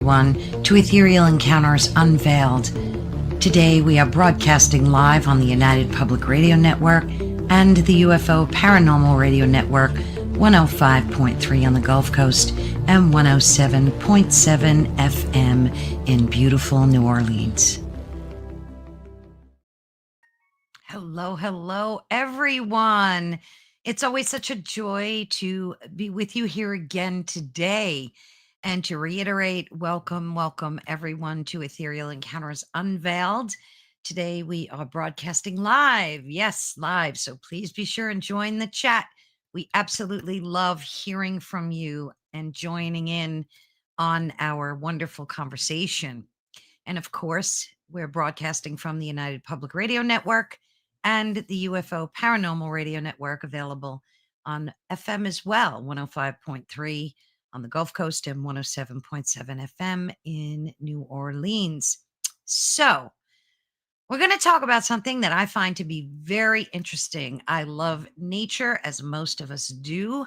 One to Ethereal Encounters Unveiled. Today we are broadcasting live on the United Public Radio Network and the UFO Paranormal Radio Network, 105.3 on the Gulf Coast and 107.7 FM in beautiful New Orleans. Hello, everyone. It's always such a joy to be with you here again today. And to reiterate, welcome everyone to Ethereal Encounters Unveiled. Today we are broadcasting live. Yes, live. So please be sure and join the chat. We absolutely love hearing from you and joining in on our wonderful conversation. And of course, we're broadcasting from the United Public Radio Network and the UFO Paranormal Radio Network, available on FM as well, 105.3 on the Gulf Coast and 107.7 FM in New Orleans. So, we're going to talk about something that I find to be very interesting. I love nature, as most of us do,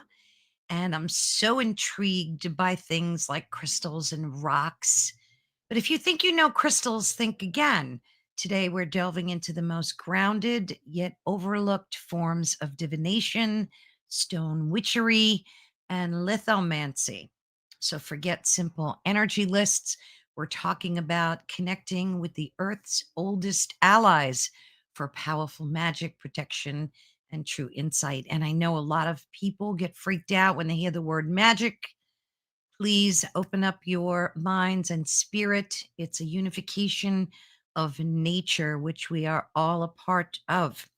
and I'm so intrigued by things like crystals and rocks. But if you think you know crystals, think again. Today, we're delving into the most grounded yet overlooked forms of divination, stone witchery, and lithomancy. So forget simple energy lists. We're talking about connecting with the Earth's oldest allies for powerful magic, protection, and true insight. And I know a lot of people get freaked out when they hear the word magic. Please open up your minds and spirit. It's a unification of nature, which we are all a part of.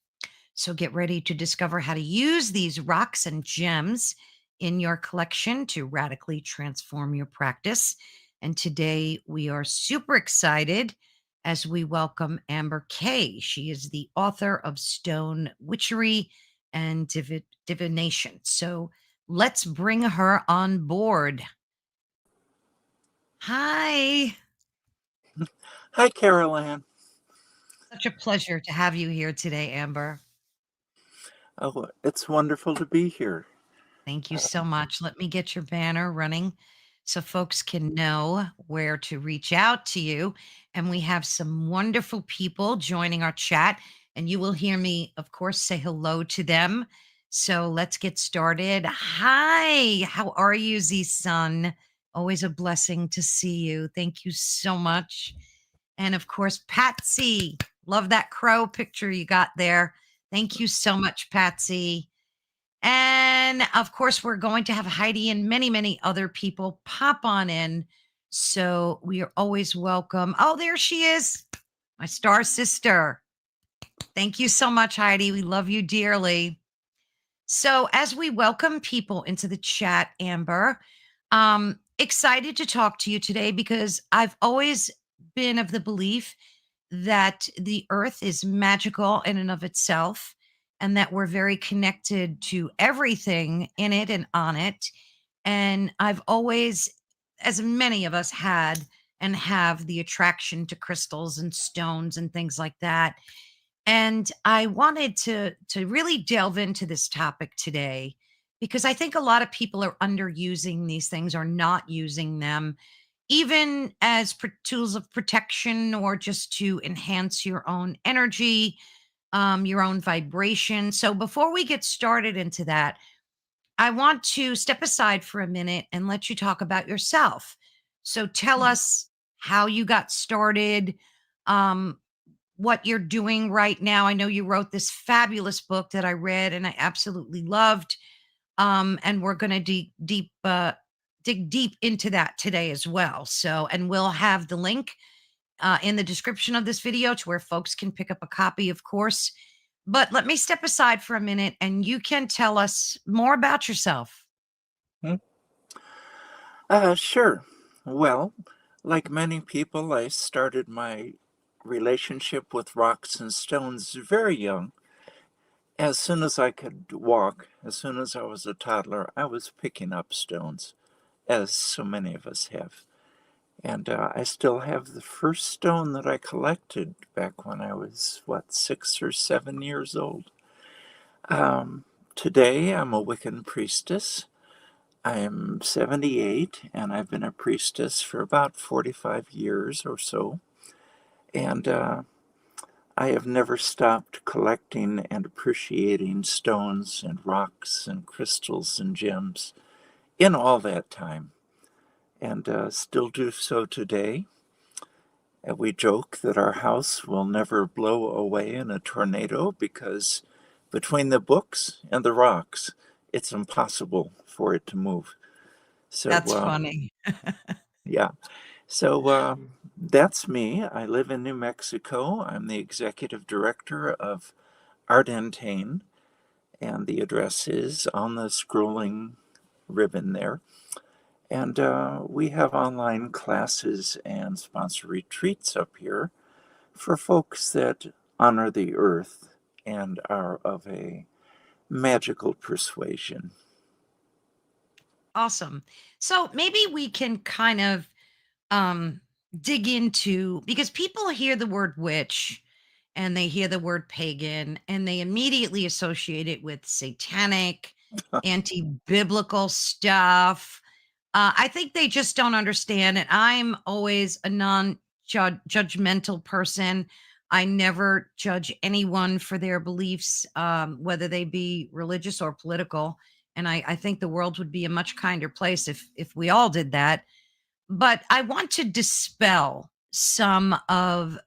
So get ready to discover how to use these rocks and gems in your collection to radically transform your practice. And today we are super excited as we welcome Amber K. She is the author of Stone Witchery and Divination. So let's bring her on board. Hi. Hi, Carol Ann. Such a pleasure to have you here today, Amber. Oh, it's wonderful to be here. Thank you so much. Let me get your banner running so folks can know where to reach out to you. And we have some wonderful people joining our chat, and you will hear me, of course, say hello to them. So let's get started. Hi, how are you, Z-Sun? Always a blessing to see you. Thank you so much. And of course, Patsy, love that crow picture you got there. Thank you so much, Patsy. And of course, we're going to have Heidi and many other people pop on in. So we are always welcome. Oh, there she is, my star sister. Thank you so much, Heidi. We love you dearly. So as we welcome people into the chat, Amber, excited to talk to you today because I've always been of the belief that the earth is magical in and of itself, and that we're very connected to everything in it and on it. And I've always, as many of us had and have, the attraction to crystals and stones and things like that. And I wanted to really delve into this topic today because I think a lot of people are underusing these things or not using them, even as tools of protection or just to enhance your own energy, your own vibration. So before we get started into that, I want to step aside for a minute and let you talk about yourself. So tell us how you got started, what you're doing right now. I know you wrote this fabulous book that I read and I absolutely loved. And we're going to dig deep into that today as well. So, and we'll have the link in the description of this video to where folks can pick up a copy, of course. But let me step aside for a minute and you can tell us more about yourself. Sure. Well, like many people, I started my relationship with rocks and stones very young. As soon as I could walk, as soon as I was a toddler, I was picking up stones, as so many of us have. And I still have the first stone that I collected back when I was, 6 or 7 years old. Today, I'm a Wiccan priestess. I am 78 and I've been a priestess for about 45 years or so. And I have never stopped collecting and appreciating stones and rocks and crystals and gems in all that time, and still do so today. And we joke that our house will never blow away in a tornado because between the books and the rocks, it's impossible for it to move. So, That's funny. yeah. So that's me. I live in New Mexico. I'm the executive director of Ardantane, and the address is on the scrolling ribbon there. And we have online classes and sponsor retreats up here for folks that honor the earth and are of a magical persuasion. Awesome. So maybe we can kind of um dig into, because people hear the word witch and they hear the word pagan and they immediately associate it with satanic, anti-biblical stuff. I think they just don't understand it. I'm always a non-judgmental person. I never judge anyone for their beliefs, whether they be religious or political. And I think the world would be a much kinder place if we all did that. But I want to dispel some of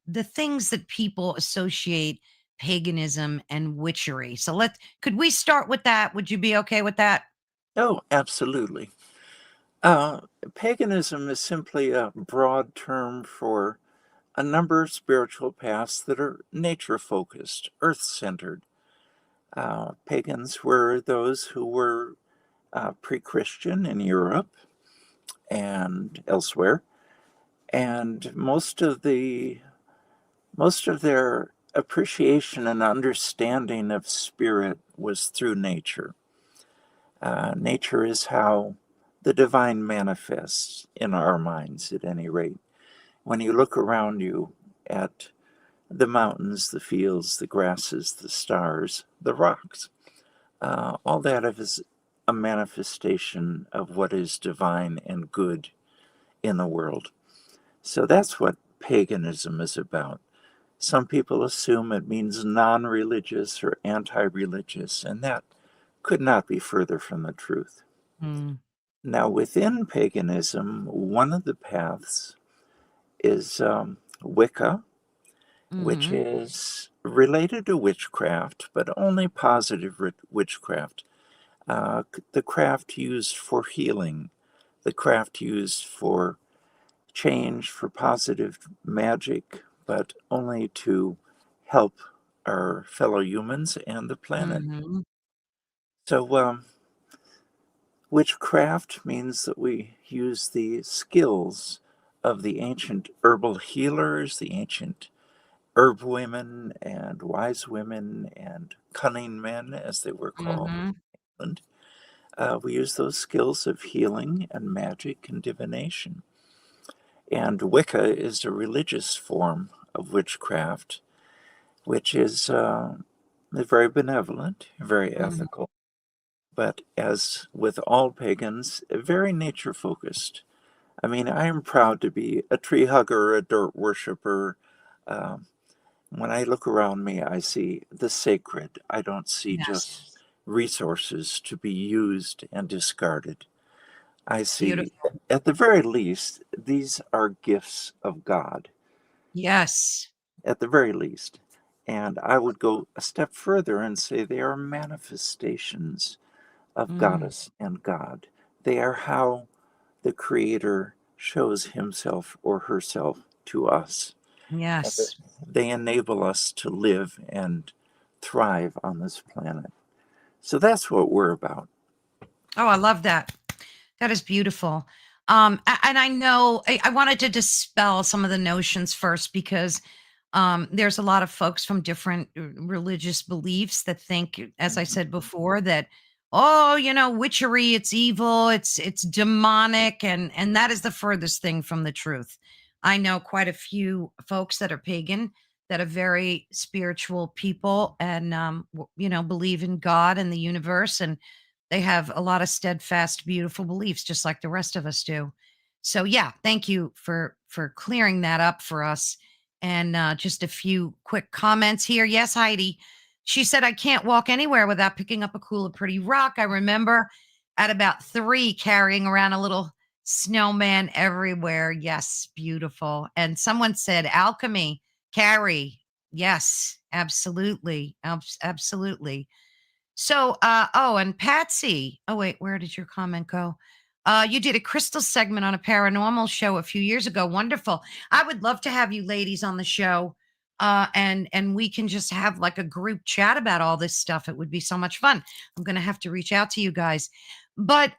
the things that people associate paganism and witchery. So could we start with that? Would you be okay with that? Oh, absolutely. Uh, Paganism is simply a broad term for a number of spiritual paths that are nature focused, earth centered. Pagans were those who were pre Christian in Europe and elsewhere, and most of their appreciation and understanding of spirit was through nature. Nature is how the divine manifests in our minds, at any rate. When you look around you at the mountains, the fields, the grasses, the stars, the rocks, all that is a manifestation of what is divine and good in the world. So that's what paganism is about. Some people assume it means non religious or anti religious, and that could not be further from the truth. Mm, Now, within paganism, one of the paths is Wicca, which mhm, is related to witchcraft, but only positive witchcraft. The craft used for healing, the craft used for change, for positive magic, but only to help our fellow humans and the planet. mhm, So, witchcraft means that we use the skills of the ancient herbal healers, the ancient herb women and wise women and cunning men, as they were called mhm. in England. We use those skills of healing and magic and divination. And Wicca is a religious form of witchcraft, which is very benevolent, very Mhm. ethical, but as with all pagans, very nature focused. I mean, I am proud to be a tree hugger, a dirt worshiper. Um, when I look around me, I see the sacred. I don't see just Yes. resources to be used and discarded. I see, Beautiful. at the very least, these are gifts of God, Yes. at the very least. And I would go a step further and say they are manifestations of Mm, goddess and God. They are how the Creator shows himself or herself to us. And yes. they enable us to live and thrive on this planet. So that's what we're about. Oh, I love that. That is beautiful. And I know I wanted to dispel some of the notions first because there's a lot of folks from different religious beliefs that think, as I Mhm. said before, that oh, witchery, it's evil, it's demonic, and that is the furthest thing from the truth. I know quite a few folks that are pagan that are very spiritual people and believe in God and the universe, and They have a lot of steadfast, beautiful beliefs, just like the rest of us do. So yeah, thank you for clearing that up for us. And just a few quick comments here. Yes, Heidi. She said, I can't walk anywhere without picking up a cool or pretty rock. I remember at about 3 carrying around a little snowman everywhere. Yes, beautiful. And someone said, alchemy, carry. Yes, absolutely. Absolutely. So, oh, and Patsy. Oh, wait, where did your comment go? You did a crystal segment on a paranormal show a few years ago. Wonderful. I would love to have you ladies on the show. And we can just have like a group chat about all this stuff. It would be so much fun. I'm gonna have to reach out to you guys. But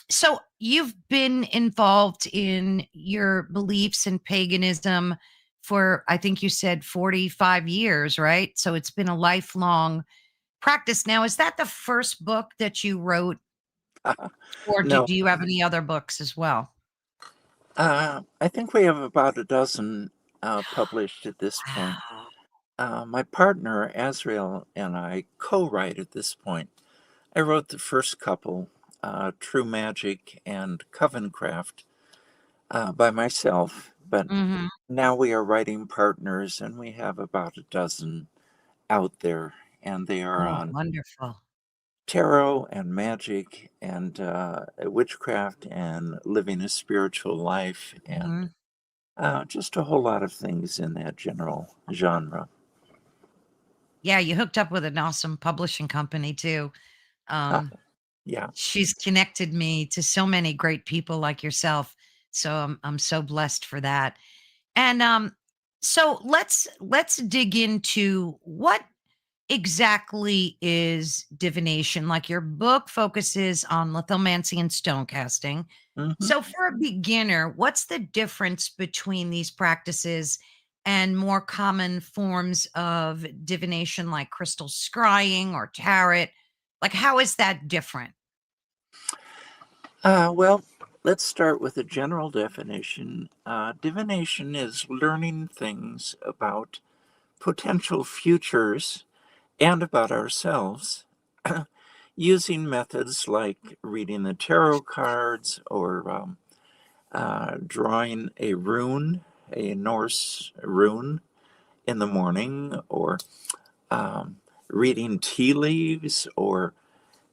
so you've been involved in your beliefs in paganism for I think you said 45 years, right? So it's been a lifelong practice. Now, is that the first book that you wrote, or No, do you have any other books as well? I think we have about a dozen published at this point. Wow. My partner, Azrael, and I co-write at this point. I wrote the first couple, True Magick and Covencraft, by myself, but Mhm. now we are writing partners and we have about a dozen out there, and they are Oh, on wonderful. tarot and magic and witchcraft and living a spiritual life and Mhm. just a whole lot of things in that general genre. Yeah, you hooked up with an awesome publishing company too. Uh, Um, yeah. she's connected me to so many great people like yourself. So I'm so blessed for that. And so let's dig into what exactly is divination? Like your book focuses on lithomancy and stone casting. hmm So, for a beginner, what's the difference between these practices and more common forms of divination like crystal scrying or tarot? Like, how is that different? well, let's start with a general definition. Divination is learning things about potential futures and about ourselves using methods like reading the tarot cards or drawing a rune, a Norse rune in the morning, or um, reading tea leaves, or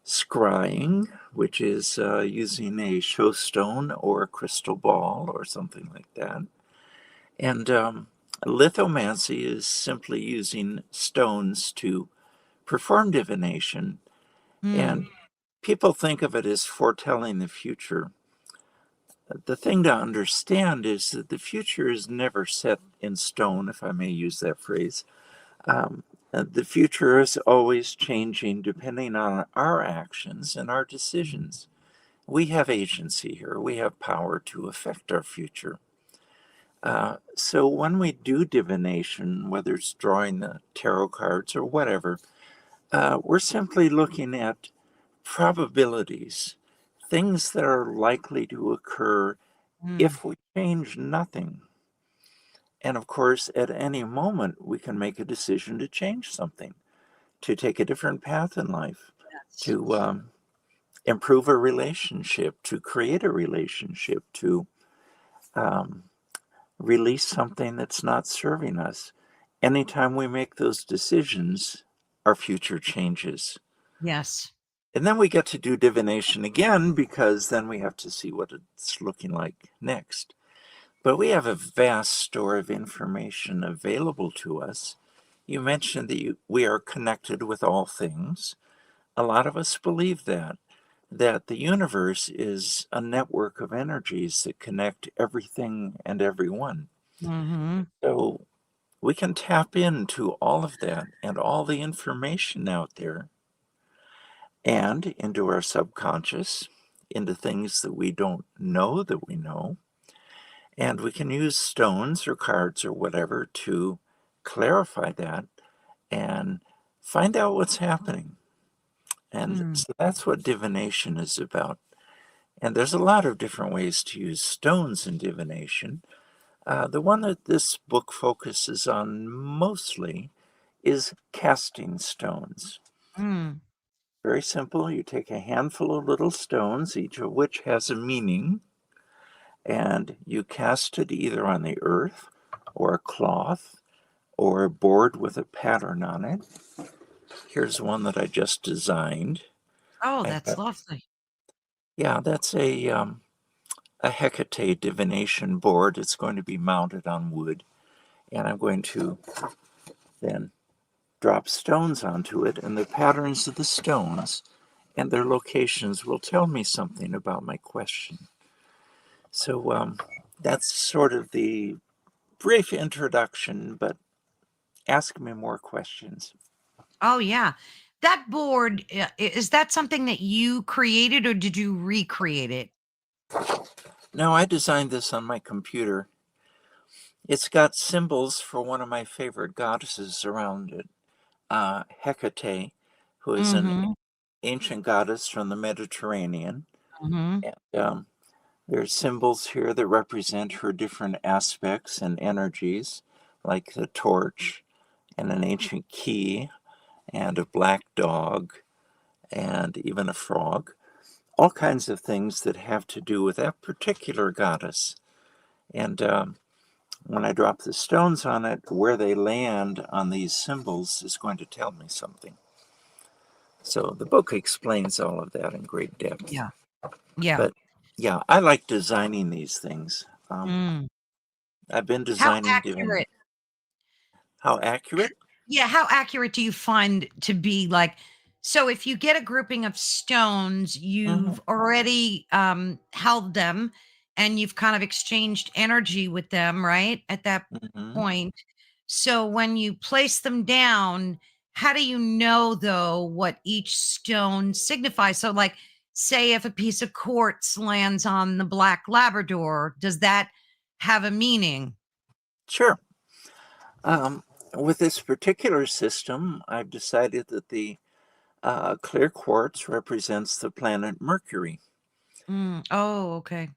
scrying, which is using a show stone or a crystal ball or something like that. And lithomancy is simply using stones to perform divination. Mm, And people think of it as foretelling the future. The thing to understand is that the future is never set in stone, if I may use that phrase. The future is always changing depending on our actions and our decisions. We have agency here, we have power to affect our future. So when we do divination, whether it's drawing the tarot cards or whatever, we're simply looking at probabilities, things that are likely to occur mm, if we change nothing. And of course, at any moment, we can make a decision to change something, to take a different path in life, yes. to improve a relationship, to create a relationship, to um, release something that's not serving us. Anytime we make those decisions, our future changes. Yes. And then we get to do divination again because then we have to see what it's looking like next. But we have a vast store of information available to us. You mentioned that we are connected with all things. A lot of us believe that the universe is a network of energies that connect everything and everyone. Mhm. So we can tap into all of that and all the information out there and into our subconscious, into things that we don't know that we know. And we can use stones or cards or whatever to clarify that and find out what's happening. And Mm, so that's what divination is about. And there's a lot of different ways to use stones in divination. The one that this book focuses on mostly is casting stones. mm. Very simple. You take a handful of little stones, each of which has a meaning, and you cast it either on the earth or a cloth or a board with a pattern on it. Here's one that I just designed. Oh, I that's have, lovely. yeah, that's a Hecate divination board. It's going to be mounted on wood, and I'm going to then drop stones onto it, and the patterns of the stones and their locations will tell me something about my question. So that's sort of the brief introduction, but ask me more questions. Oh, yeah. That board, is that something that you created or did you recreate it? Now, I designed this on my computer. It's got symbols for one of my favorite goddesses around it, Hecate, who is an Mhm, ancient goddess from the Mediterranean. mhm. And there's symbols here that represent her different aspects and energies, like the torch and an ancient key and a black dog and even a frog. All kinds of things that have to do with that particular goddess. And when I drop the stones on it, where they land on these symbols is going to tell me something. So the book explains all of that in great depth. Yeah, yeah. But yeah, I like designing these things. Mm. I've been How designing divination. accurate How accurate? Yeah, how accurate do you find to be like so if you get a grouping of stones, Hmm. you've already held them and you've kind of exchanged energy with them, right? At that Hmm. point. So when you place them down, how do you know though what each stone signifies? So like say if a piece of quartz lands on the black Labrador, does that have a meaning? Sure. Um, with this particular system, I've decided that the clear quartz represents the planet Mercury. Mm. Oh, okay.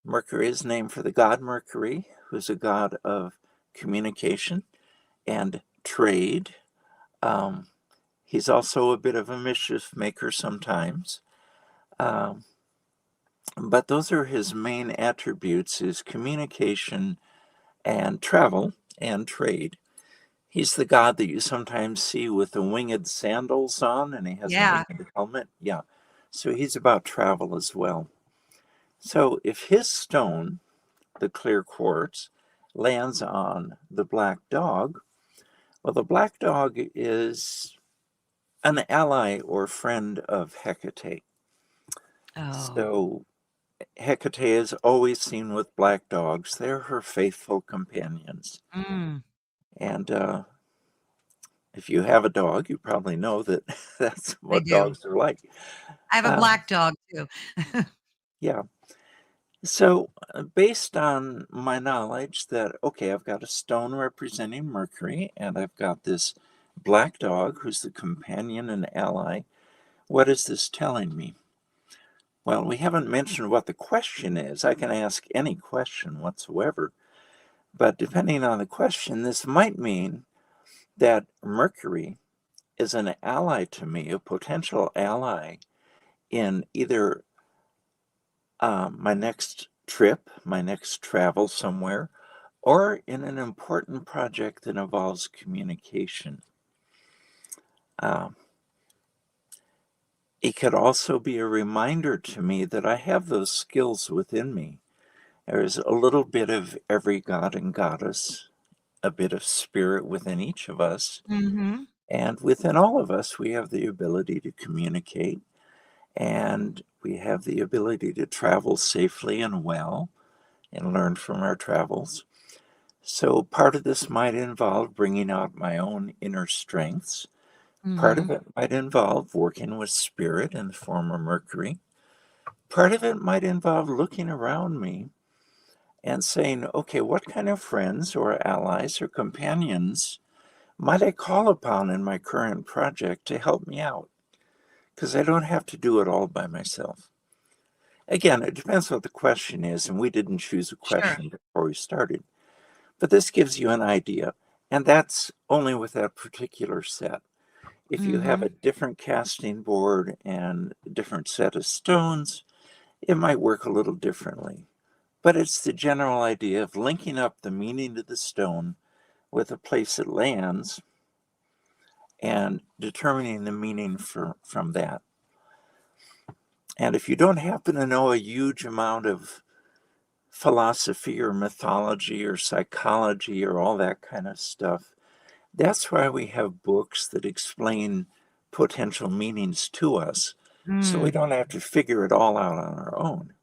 Mercury is named for the god Mercury, who's a god of communication and trade. Um, he's also a bit of a mischief maker sometimes. Um, but those are his main attributes, is communication and travel and trade. He's the god that you sometimes see with the winged sandals on, and he has a Yeah. winged helmet. Yeah. So he's about travel as well. So if his stone, the clear quartz, lands on the black dog, well, the black dog is an ally or friend of Hecate. Oh. So Hecate is always seen with black dogs. They're her faithful companions. Mm. And if you have a dog, you probably know that that's I what do. dogs are like. I have a Um, black dog too. yeah. So, based on my knowledge that, okay, I've got a stone representing Mercury, and I've got this black dog who's the companion and ally, what is this telling me? Well, we haven't mentioned what the question is. I can ask any question whatsoever, but depending on the question, this might mean that Mercury is an ally to me, a potential ally in either my next trip, my next travel somewhere, or in an important project that involves communication. Um, it could also be a reminder to me that I have those skills within me. There's a little bit of every god and goddess, a bit of spirit within each of us. Mhm. And within all of us, we have the ability to communicate, and we have the ability to travel safely and well and learn from our travels. So part of this might involve bringing out my own inner strengths. Part of Mhm. it might involve working with spirit in the form of Mercury. Part of it might involve looking around me and saying, okay, what kind of friends or allies or companions might I call upon in my current project to help me out? Because I don't have to do it all by myself. Again, it depends what the question is, and we didn't choose a Sure. question before we started. But this gives you an idea, and that's only with that particular set. If you have Mm-hmm. a different casting board and a different set of stones, it might work a little differently. But it's the general idea of linking up the meaning of the stone with the place it lands and determining the meaning from that. And if you don't happen to know a huge amount of philosophy or mythology or psychology or all that kind of stuff, that's why we have books that explain potential meanings to us, so we Mm, don't have to figure it all out on our own.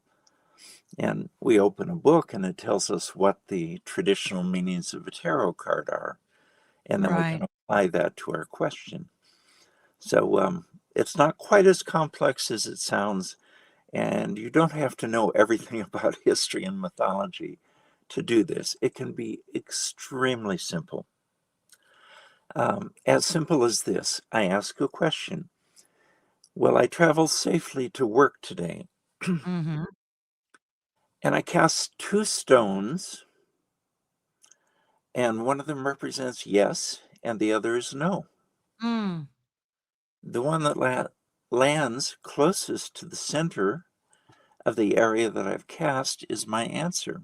And we open a book and it tells us what the traditional meanings of a tarot card are, and then we can right. apply that to our question. So it's not quite as complex as it sounds, and you don't have to know everything about history and mythology to do this. It can be extremely simple. As simple as this: I ask a question. Will I travel safely to work today? Mm-hmm. And I cast two stones, and one of them represents yes, and the other is no. Mm, The one that lands closest to the center of the area that I've cast is my answer.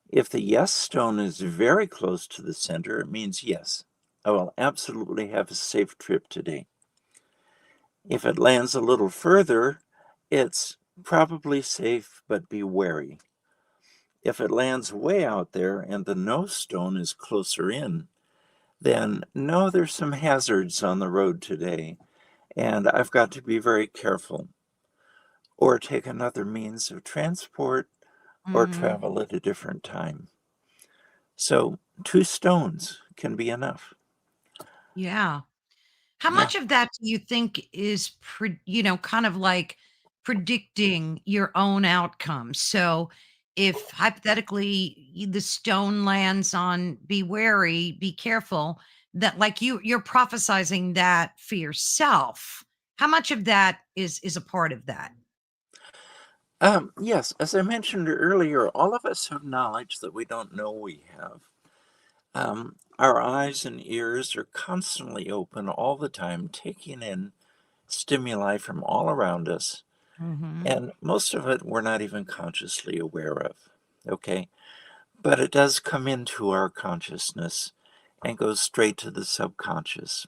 If the yes stone is very close to the center, it means yes, I will absolutely have a safe trip today. If it lands a little further, it's probably safe, but be wary. If it lands way out there and the no stone is closer in, then no, there's some hazards on the road today, and I've got to be very careful, or take another means of transport, or mm-hmm. travel at a different time. So, two stones can be enough. Yeah. How Yeah. much of that do you think is, kind of like predicting your own outcome? So, if hypothetically the stone lands on "be wary, be careful," that like you're prophesizing that for yourself. How much of that is a part of that? Yes, as I mentioned earlier, all of us have knowledge that we don't know we have. Our eyes and ears are constantly open all the time, taking in stimuli from all around us, Hmm. and most of it we're not even consciously aware of. Okay, but it does come into our consciousness and goes straight to the subconscious.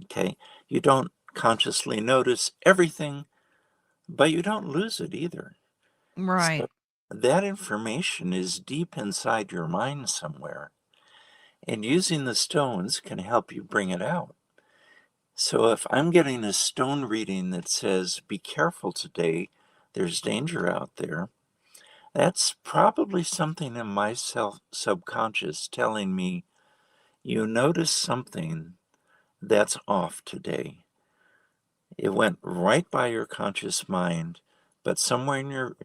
Okay, you don't consciously notice everything, but you don't lose it either. So Right. that information is deep inside your mind somewhere, and using the stones can help you bring it out. So if I'm getting a stone reading that says, be careful today, there's danger out there, that's probably something in my subconscious telling me, you notice something that's off today. It went right by your conscious mind, but somewhere in your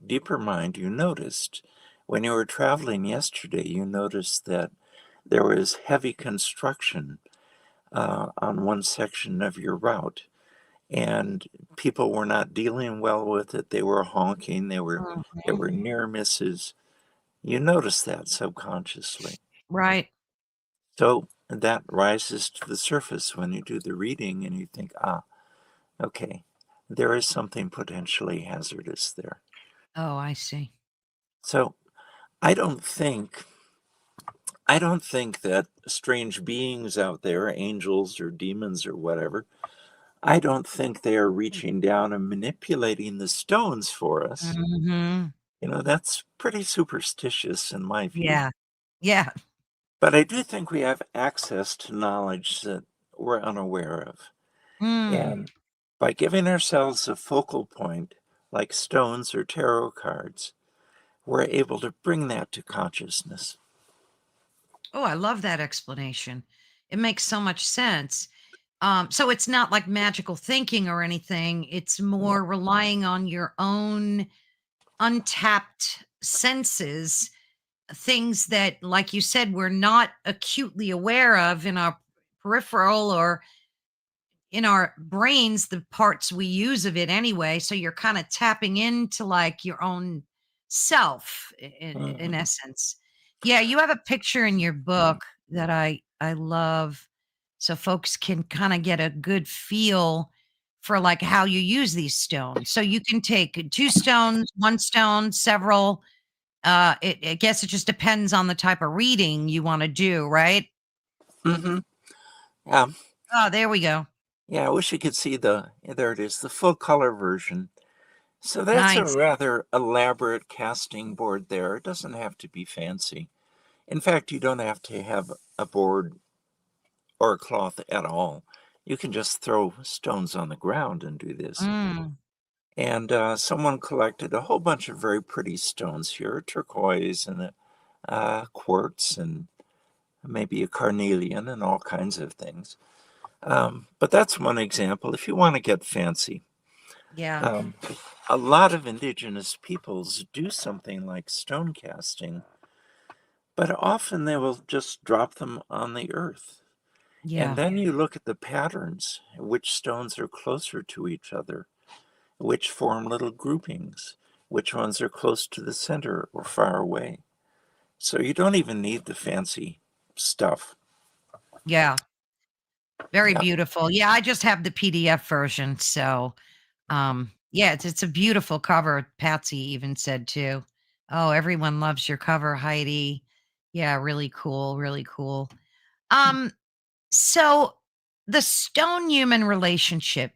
deeper mind, you noticed. When you were traveling yesterday, you noticed that there was heavy construction on one section of your route, and people were not dealing well with it. They were honking. There Mhm. were near misses. You notice that subconsciously. Right. So that rises to the surface when you do the reading and you think, ah, okay, there is something potentially hazardous there. Oh, I see. So I don't think I don't think that strange beings out there, angels or demons or whatever, I don't think they are reaching down and manipulating the stones for us. Mhm. That's pretty superstitious in my view. Yeah. Yeah. But I do think we have access to knowledge that we're unaware of. Mm. And by giving ourselves a focal point, like stones or tarot cards, we're able to bring that to consciousness. Oh, I love that explanation. It makes so much sense. So it's not like magical thinking or anything. It's Yeah. more relying on your own untapped senses, things that, like you said, we're not acutely aware of in our peripheral or in our brains, the parts we use of it anyway. So you're kind of tapping into like your own self in Mhm. essence. Yeah, you have a picture in your book that I love. so folks can kind of get a good feel for like how you use these stones. So you can take two stones, one stone, several. I guess it just depends on the type of reading you want to do, right? Mm-hmm. Yeah. Oh, there we go. Yeah, I wish you could see there it is, the full color version. So that's a Nice. rather elaborate casting board there. It doesn't have to be fancy. In fact, you don't have to have a board or a cloth at all. You can just throw stones on the ground and do this. Mm, And someone collected a whole bunch of very pretty stones here, turquoise and quartz and maybe a carnelian and all kinds of things. But that's one example if you want to get fancy. yeah. Um, a lot of indigenous peoples do something like stone casting, but often they will just drop them on the earth. And Yeah. then you look at the patterns, which stones are closer to each other, which form little groupings, which ones are close to the center or far away. So you don't even need the fancy stuff. Yeah. Very Yeah, beautiful. Yeah, I just have the PDF version. So, yeah, it's a beautiful cover. Patsy even said too. Oh, everyone loves your cover, Heidi. Yeah, really cool, really cool. Um, so the stone human relationship,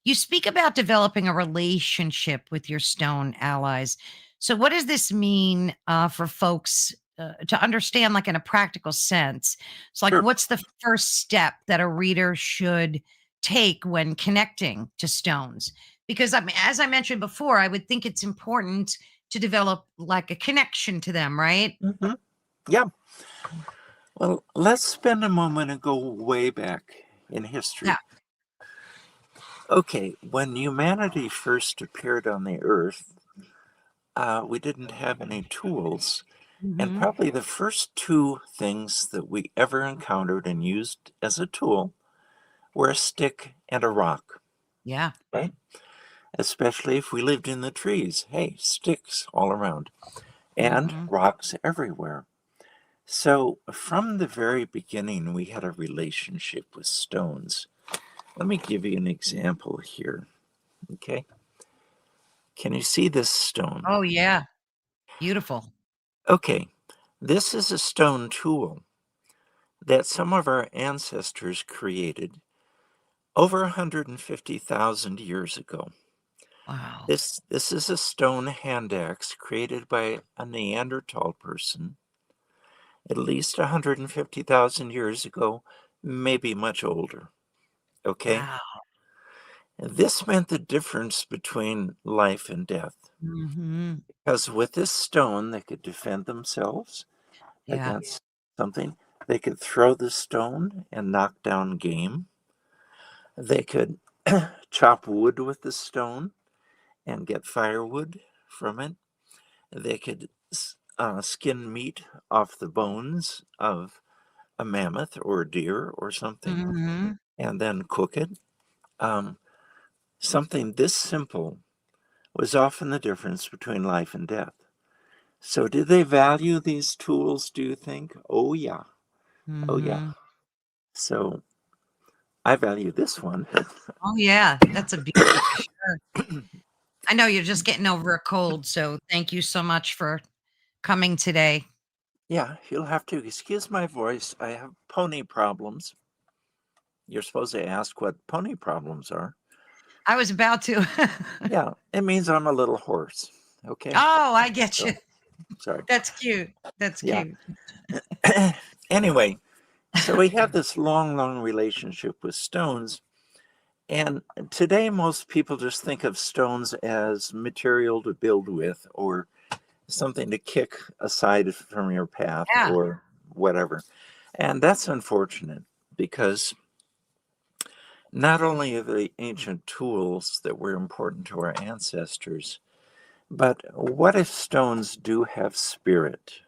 you speak about developing a relationship with your stone allies. So what does this mean for folks to understand, like in a practical sense? It's like, sure. what's the first step that a reader should take when connecting to stones? Because I mean, as I mentioned before, I would think it's important to develop like a connection to them, right? Hmm. Yeah. Well, let's spend a moment and go way back in Yeah. history. Okay, when humanity first appeared on the earth, we didn't have any tools. And Hmm. probably the first two things that we ever encountered and used as a tool were a stick and a rock, Yeah. right? Especially if we lived in the trees. Hey, sticks all around and Hmm. rocks everywhere. So from the very beginning, we had a relationship with stones. Let me give you an example here. Okay. Can you see this stone? Oh, yeah. Beautiful. Okay. This is a stone tool that some of our ancestors created over 150,000 years ago. Wow. This is a stone hand axe created by a Neanderthal person at least 150,000 years ago, maybe much older. Okay? Wow. This meant the difference between life and death. Mhm. Because with this stone, they could defend themselves Yeah. against something. They could throw the stone and knock down game. They could chop wood with the stone and get firewood from it. They could skin meat off the bones of a mammoth or a deer or something Mhm. and then cook it. Um, Something this simple was often the difference between life and death. So, did they value these tools, do you think? Oh, yeah. Oh, yeah. Mhm. So, I value this one. Oh, yeah. That's a beauty for sure. I know you're just getting over a cold, so thank you so much for coming today. Yeah, you'll have to excuse my voice. I have pony problems. You're supposed to ask what pony problems are. I was about to. Yeah, it means I'm a little hoarse. Okay. Oh, I get you. So, sorry. That's cute. That's Yeah. cute. Anyway, so we have this long, long relationship with stones. And today, most people just think of stones as material to build with or something to kick aside from your path Yeah. or whatever. And that's unfortunate because not only are they ancient tools that were important to our ancestors, but what if stones do have spirit?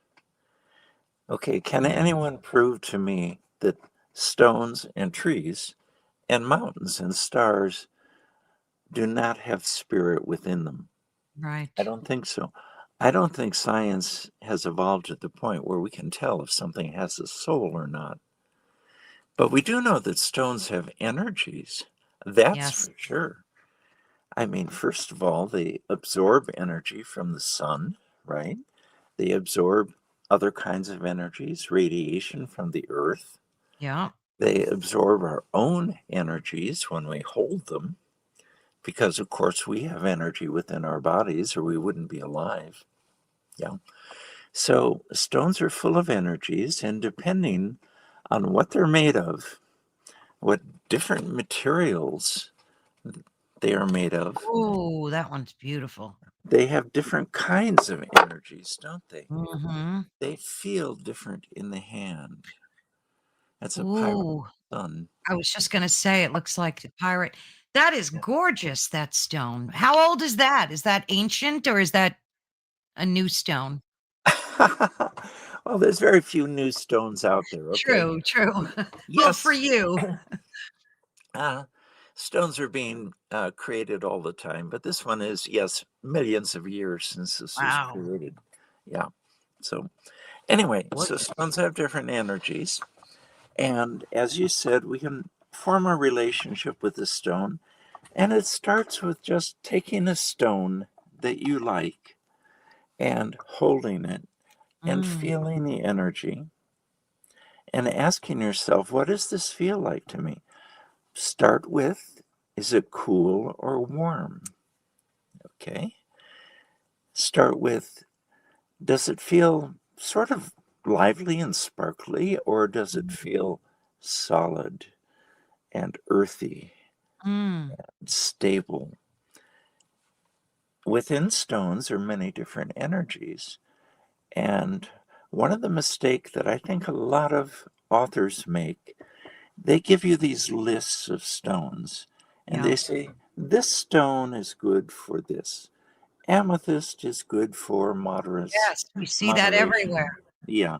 Okay, can Mhm. anyone prove to me that stones and trees and mountains and stars do not have spirit within them? I Right. don't think so. I don't think science has evolved to the point where we can tell if something has a soul or not. But we do know that stones have energies. That's Yes. for sure. I mean, first of all, they absorb energy from the sun, right? They absorb other kinds of energies, radiation from the earth. Yeah. They absorb our own energies when we hold them, because, of course, we have energy within our bodies or we wouldn't be alive. Yeah. So stones are full of energies, and depending on what they're made of, what different materials they are made of, Oh, that one's beautiful. they have different kinds of energies, don't they? Mhm. They feel different in the hand. That's a pirate Ooh, sun. I was just gonna say it looks like the pirate. That is gorgeous, that stone. How old is that? Is that ancient or is that a new stone? Well, there's very few new stones out there, okay? True, true. Well, for Yes, you. uh, stones are being created all the time, but this one is, yes, millions of years since this was Wow. created. Yeah. So, anyway, so Gorgeous. stones have different energies. And as you said, we can form a relationship with the stone. And it starts with just taking a stone that you like and holding it and Mm, feeling the energy and asking yourself, what does this feel like to me? Start with, is it cool or warm? Okay. Start with, does it feel sort of lively and sparkly, or does it feel solid and earthy mm. and stable? Within stones are many different energies. And one of the mistakes that I think a lot of authors make, they give you these lists of stones and Yeah. they say, this stone is good for this. Amethyst is good for Yes, we see that everywhere. moderation. Yeah.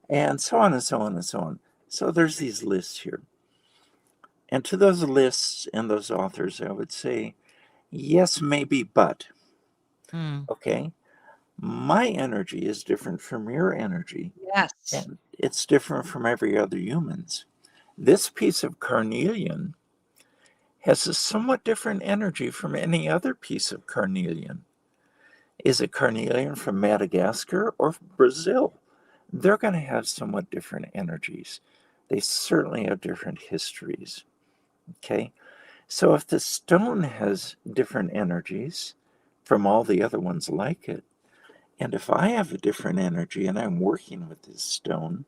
And so on and so on and so on. So there's these lists here. And to those lists and those authors, I would say, yes, maybe, but. Mm. Okay. My energy is different from your energy. Yes. And it's different from every other human's. This piece of carnelian has a somewhat different energy from any other piece of carnelian. Is it carnelian from Madagascar or Brazil? They're going to have somewhat different energies. They certainly have different histories. Okay, so if the stone has different energies from all the other ones like it, and if I have a different energy and I'm working with this stone,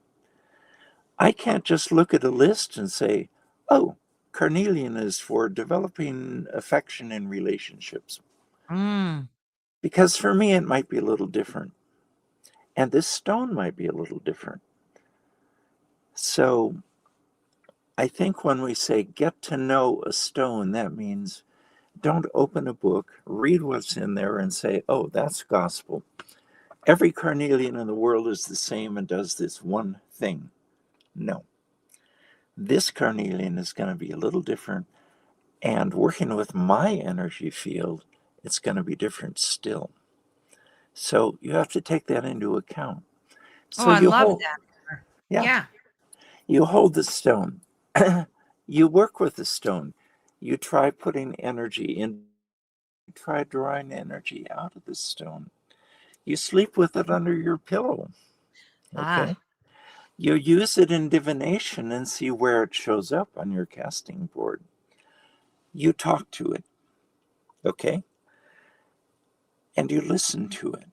I can't just look at a list and say, oh, carnelian is for developing affection in relationships. Mm. Because for me, it might be a little different. And this stone might be a little different. So I think when we say get to know a stone, that means don't open a book, read what's in there, and say, oh, that's gospel. Every carnelian in the world is the same and does this one thing. No. This carnelian is going to be a little different. And working with my energy field, it's going to be different still. So you have to take that into account. Oh, So I you love hold, that. yeah, Yeah. you hold the stone. You work with the stone. You try putting energy in, you try drawing energy out of the stone. You sleep with it under your pillow. Okay. Ah. You use it in divination and see where it shows up on your casting board. You talk to it. Okay. And you listen to it.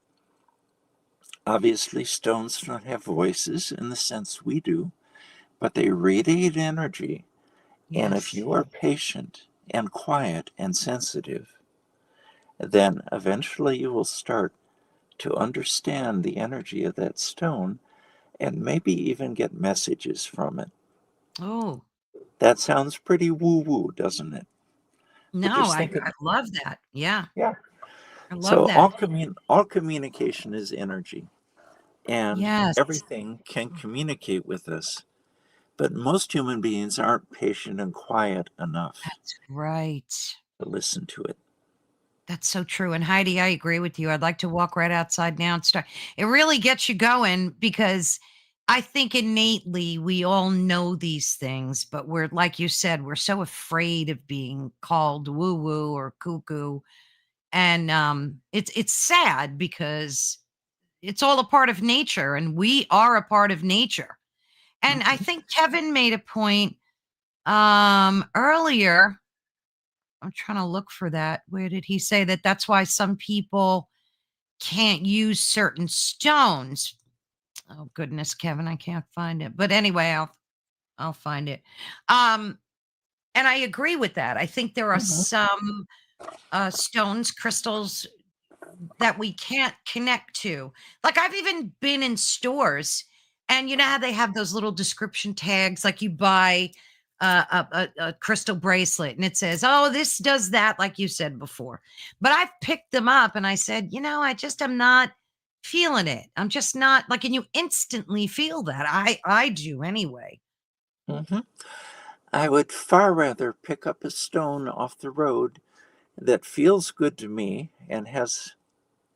Obviously, stones don't have voices in the sense we do, but they radiate energy. And if Yes. you are patient and quiet and sensitive, then eventually you will start to understand the energy of that stone and maybe even get messages from it. Oh, That sounds pretty woo woo, doesn't it? But no, just I think of, love that. Yeah. yeah. I love So that. all communication is energy, and Yes. everything can communicate with us. But most human beings aren't patient and quiet enough That's right. to listen to it. That's so true, and Heidi, I agree with you. I'd like to walk right outside now and start it really gets you going because I think innately we all know these things, but we're, like you said, we're so afraid of being called woo woo or cuckoo. And it's sad because it's all a part of nature and we are a part of nature. And I Mhm. think Kevin made a point earlier. I'm trying to look for that. Where did he say that that's why some people can't use certain stones? Oh goodness, Kevin, I can't find it. But anyway, I'll find it. Um and I agree with that. I think there are Mhm. some stones, crystals that we can't connect to. Like I've even been in stores and you know how they have those little description tags like you buy a crystal bracelet and it says, "Oh, this does that," like you said before. But I've picked them up and I said, "You know, I just am not feeling it. I'm just not like," and you instantly feel that. I do anyway. Mhm. I would far rather pick up a stone off the road that feels good to me and has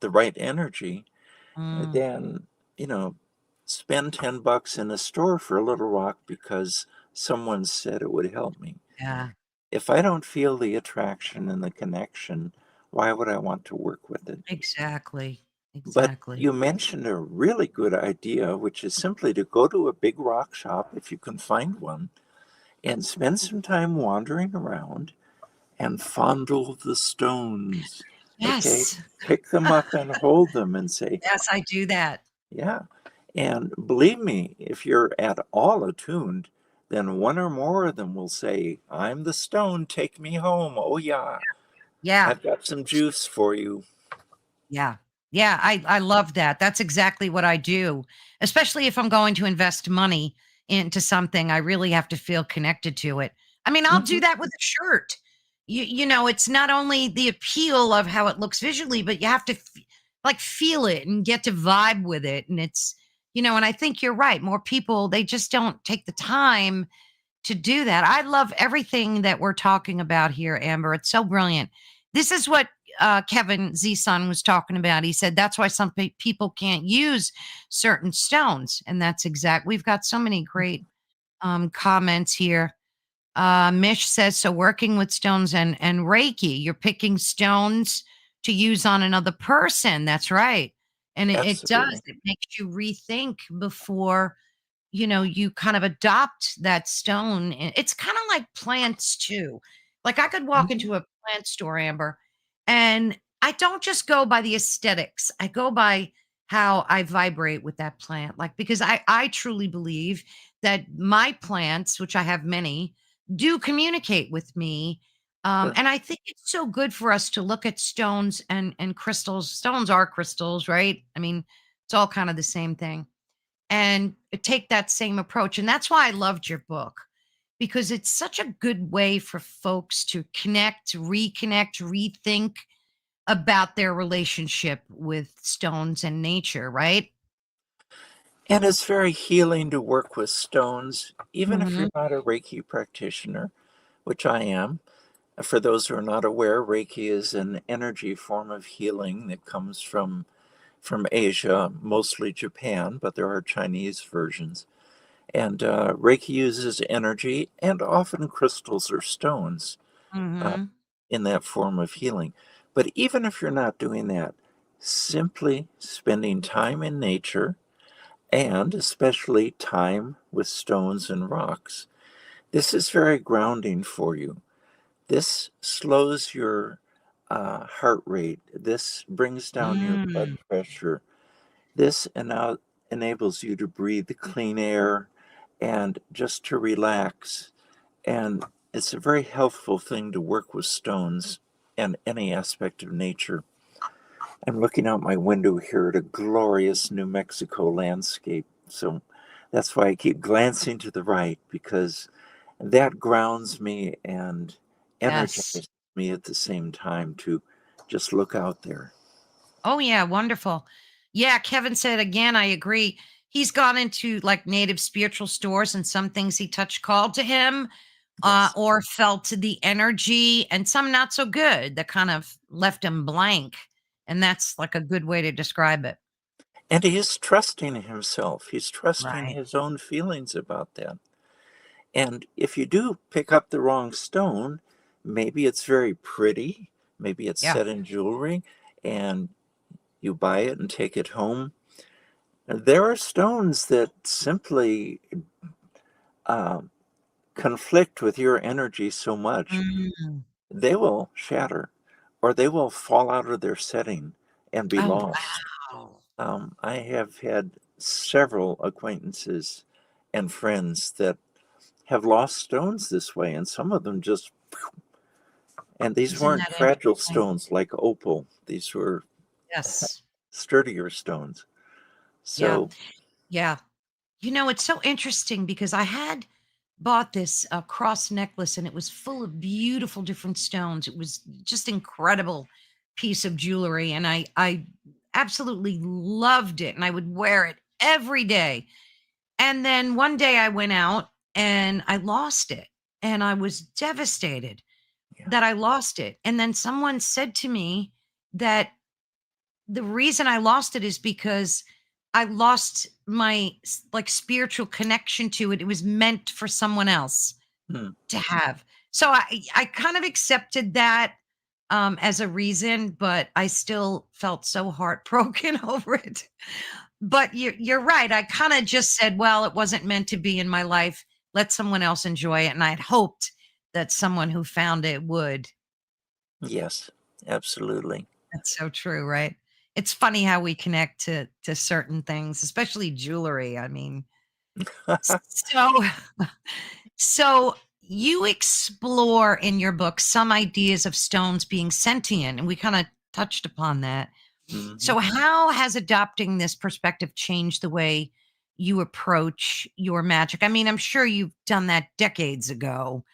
the right energy Mm, than, you know, spend $10 in a store for a little rock because someone said it would help me. yeah, If I don't feel the attraction and the connection, why would I want to work with it? exactly. But Exactly. you mentioned a really good idea, which is simply to go to a big rock shop, if you can find one, and spend some time wandering around and fondle the stones. Okay? Yes. Pick them up and hold them and say, Yes, I do that. yeah. And believe me, if you're at all attuned, then one or more of them will say, I'm the stone, take me home. Oh, yeah, Yeah. I've got some juice for you. Yeah. Yeah, I love that. That's exactly what I do, especially if I'm going to invest money into something, I really have to feel connected to it. I mean, I'll do Mhm. that with a shirt. You know, it's not only the appeal of how it looks visually, but you have to like feel it and get to vibe with it. And it's, you know, and I think you're right. More people, they just don't take the time to do that. I love everything that we're talking about here, Amber. It's so brilliant. This is what Kevin Z Son was talking about. He said that's why some people can't use certain stones, and that's exact. We've got so many great comments here. Mish says so. Working with stones and Reiki, you're picking stones to use on another person. That's right, and it does. Absolutely. It makes you rethink before you know, you kind of adopt that stone. It's kind of like plants too. Like I could walk Mhm. into a plant store, Amber, and I don't just go by the aesthetics. I go by how I vibrate with that plant. Like because I truly believe that my plants, which I have many, do communicate with me. Sure. And I think it's so good for us to look at stones and crystals. Stones are crystals, right? I mean, it's all kind of the same thing and take that same approach. And that's why I loved your book because it's such a good way for folks to connect, reconnect, rethink about their relationship with stones and nature, right? And it's very healing to work with stones, even if Hmm. you're not a Reiki practitioner, which I am. For those who are not aware, Reiki is an energy form of healing that comes from Asia, mostly Japan, but there are Chinese versions. And Reiki uses energy and often crystals or stones uh, Hmm. in that form of healing. But even if you're not doing that, simply spending time in nature and especially time with stones and rocks, this is very grounding for you. This slows your heart rate. This brings down your blood Mm. pressure. This enables you to breathe the clean air and just to relax. And it's a very healthful thing to work with stones and any aspect of nature. I'm looking out my window here at a glorious New Mexico landscape. So that's why I keep glancing to the right because that grounds me and Yes. energizes me at the same time to just look out there. Oh, yeah. Wonderful. Yeah. Kevin said again, I agree. He's gone into like native spiritual stores and some things he touched called to him Yes. or felt the energy, and some not so good that kind of left him blank. And that's like a good way to describe it. And he's trusting himself. He's trusting Right. his own feelings about that. And if you do pick up the wrong stone, maybe it's very pretty, maybe it's Yeah. set in jewelry, and you buy it and take it home. There are stones that simply um, conflict with your energy so much, Mm. they will shatter or they will fall out of their setting and be Oh, lost. wow. I have had several acquaintances and friends that have lost stones this way, and some of them just, and these Isn't weren't that fragile interesting? stones like opal, these were Yes. sturdier stones. Yeah. So, Yeah. It's so interesting because I had bought this cross necklace and it was full of beautiful different stones. It was just incredible piece of jewelry and I absolutely loved it and I would wear it every day. And then one day I went out and I lost it and I was devastated yeah. that I lost it. And then someone said to me that the reason I lost it is because I lost my like spiritual connection to it. It was meant for someone else Hmm. to have. So I kind of accepted that as a reason, but I still felt so heartbroken over it. But you're right. I kind of just said, well, it wasn't meant to be in my life. Let someone else enjoy it. And I'd hoped that someone who found it would. Yes, absolutely. That's so true, right? It's funny how we connect to certain things, especially jewelry. I mean, so so you explore in your book some ideas of stones being sentient, and we kind of touched upon that. Hmm. So how has adopting this perspective changed the way you approach your magic? I mean, I'm sure you've done that decades ago,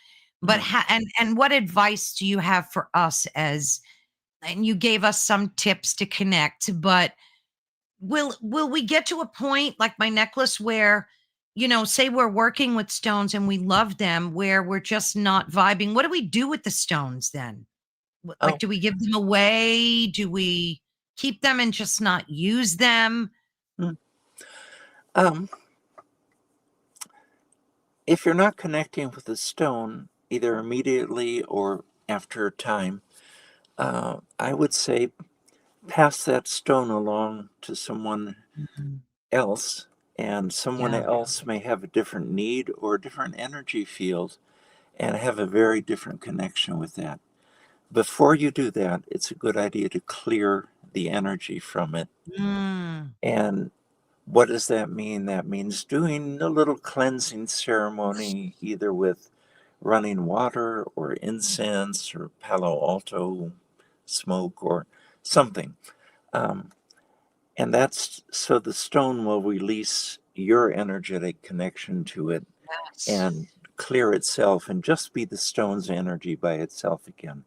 but and what advice do you have for us as and you gave us some tips to connect, but will we get to a point like my necklace where say we're working with stones and we love them where we're just not vibing? What do we do with the stones then? Like Oh, do we give them away? Do we keep them and just not use them? mm. um, if you're not connecting with the stone, either immediately or after a time, I would say pass that stone along to someone Mhm. else, and someone Yeah. else may have a different need or a different energy field and have a very different connection with that. Before you do that, it's a good idea to clear the energy from it. Mm. And what does that mean? That means doing a little cleansing ceremony, either with running water or incense or Palo Alto smoke or something. Um, and that's so the stone will release your energetic connection to it Yes. and clear itself and just be the stone's energy by itself again.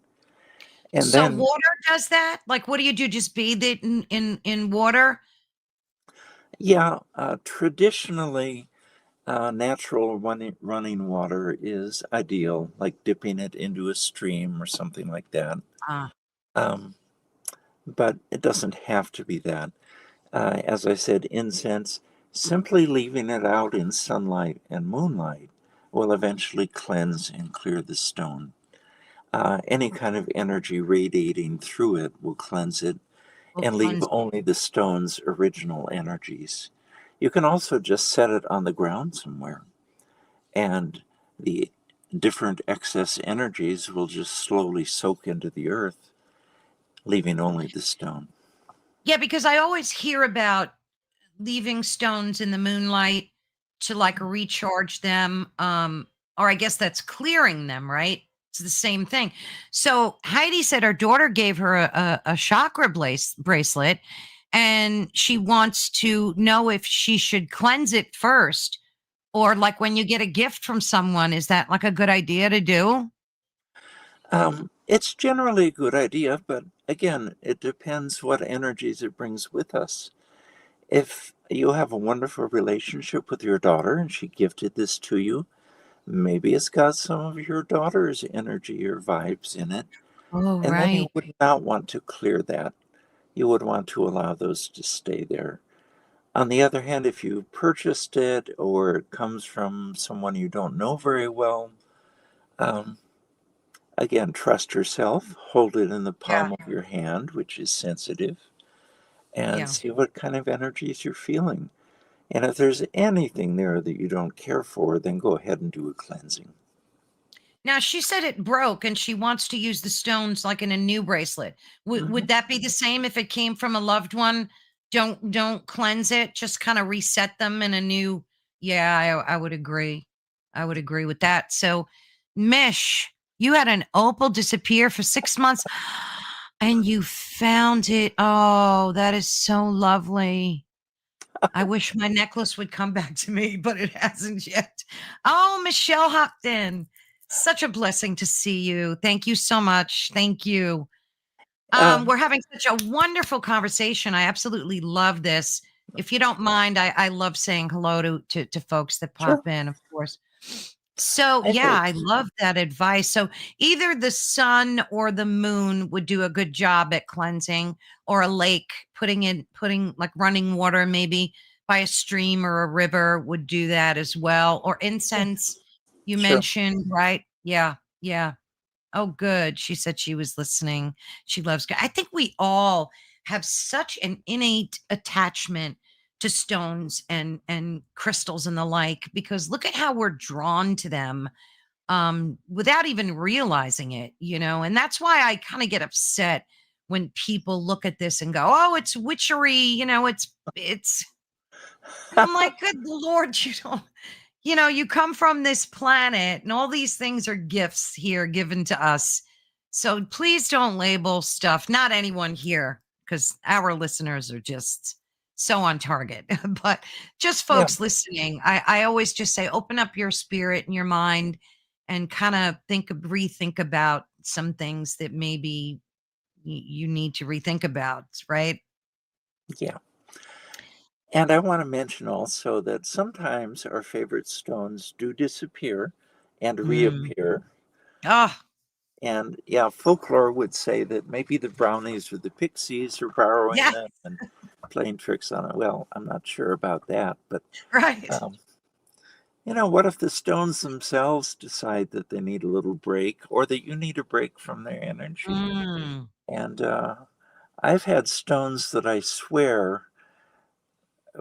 And So then, water does that? Like what do you do? Just bathe it in water? yeah, traditionally, natural running water is ideal, like dipping it into a stream or something like that. Ah. Um, but it doesn't have to be that. As I said, incense, simply leaving it out in sunlight and moonlight will eventually cleanse and clear the stone. Any kind of energy radiating through it will cleanse it Will and leave cleanse. only the stone's original energies. You can also just set it on the ground somewhere, and the different excess energies will just slowly soak into the earth, leaving only the stone. Yeah, because I always hear about leaving stones in the moonlight to like recharge them. Or I guess that's clearing them, right? It's the same thing. So Heidi said her daughter gave her a chakra bracelet and she wants to know if she should cleanse it first. Or like when you get a gift from someone, is that like a good idea to do? It's generally a good idea, but again, it depends what energies it brings with us. If you have a wonderful relationship with your daughter and she gifted this to you, maybe it's got some of your daughter's energy or vibes in it, Oh, and then you right. would not want to clear that. You would want to allow those to stay there. On the other hand, if you purchased it or it comes from someone you don't know very well, um, again, trust yourself, hold it in the Yeah. palm of your hand, which is sensitive, and Yeah. see what kind of energies you're feeling. And if there's anything there that you don't care for, then go ahead and do a cleansing. Now she said it broke and she wants to use the stones like in a new bracelet. Mhm. Would that be the same if it came from a loved one? Don't cleanse it, just kind of reset them in a new. Yeah, I would agree. I would agree with that. So, Mish, you had an opal disappear for 6 months and you found it. Oh, that is so lovely. I wish my necklace would come back to me, but it hasn't yet. Oh, Michelle Hopton, such a blessing to see you. Thank you so much. Thank you. Um, We're having such a wonderful conversation. I absolutely love this. If you don't mind, I love saying hello to folks that sure. pop in, of course. So, I yeah, heard. I love that advice. So, either the sun or the moon would do a good job at cleansing, or a lake, putting like running water maybe by a stream or a river would do that as well, or Yeah, incense you sure. mentioned, right? Yeah, yeah. Oh, good. She said she was listening. She loves I think we all have such an innate attachment to stones and crystals and the like, because look at how we're drawn to them without even realizing it, and that's why I kind of get upset when people look at this and go, "Oh, it's witchery," it's I'm like, "Good Lord, you don't you come from this planet and all these things are gifts here given to us. So please don't label stuff, not anyone here, because our listeners are just so on target, but just Yeah, folks listening. I always just say, open up your spirit and your mind and kind of rethink about some things that maybe you need to rethink about, right? yeah. And I want to mention also that sometimes our favorite stones do disappear and Mm. reappear. Oh, And yeah, folklore would say that maybe the brownies or the pixies are borrowing yeah, them and playing tricks on it. Well, I'm not sure about that, but right. um, what if the stones themselves decide that they need a little break or that you need a break from their energy? Mm. And I've had stones that I swear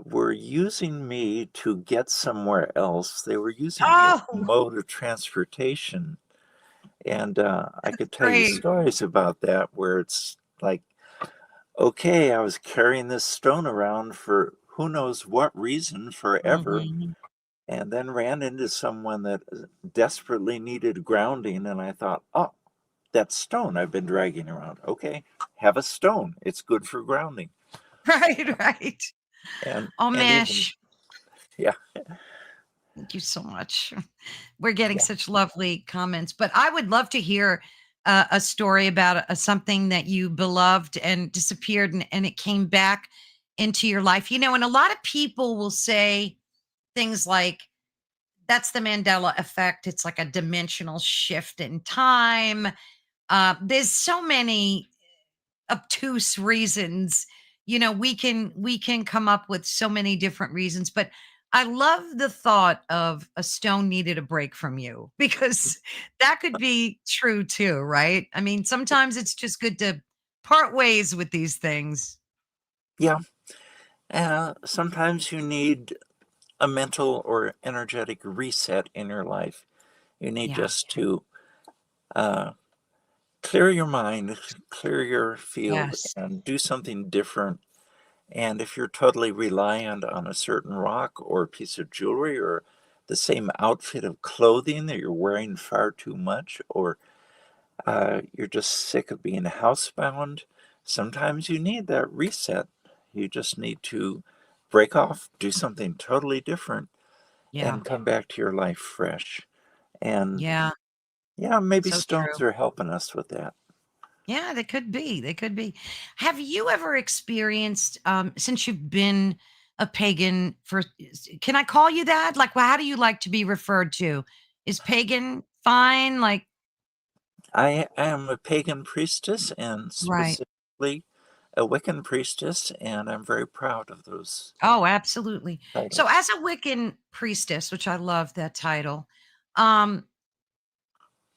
were using me to get somewhere else. They were using me as a Oh, mode of transportation. And I could tell you great. stories about that where it's like, okay, I was carrying this stone around for who knows what reason forever, Mhm. and then ran into someone that desperately needed grounding. And I thought, oh, that stone I've been dragging around. Okay, have a stone. It's good for grounding. Right, right. Oh, And even Mish, yeah, thank you so much. We're getting yeah, such lovely comments, but I would love to hear a story about something that you beloved and disappeared and it came back into your life. And a lot of people will say things like, that's the Mandela effect. It's like a dimensional shift in time. There's so many obtuse reasons. We can come up with so many different reasons, but I love the thought of a stone needed a break from you, because that could be true too, right? I mean, sometimes it's just good to part ways with these things. yeah. Sometimes you need a mental or energetic reset in your life. You need Yeah. just to uh, clear your mind, clear your field, Yes. and do something different. And if you're totally reliant on a certain rock or a piece of jewelry or the same outfit of clothing that you're wearing far too much, or you're just sick of being housebound, sometimes you need that reset. You just need to break off, do something totally different, Yeah. and come back to your life fresh. And Yeah. yeah, maybe So stones true. are helping us with that. Yeah, they could be. They could be. Have you ever experienced, since you've been a pagan can I call you that? Like, well, how do you like to be referred to? Is pagan fine? Like, I am a pagan priestess and right. specifically a Wiccan priestess, and I'm very proud of those Oh, absolutely. So titles. as a Wiccan priestess, which I love that title, um,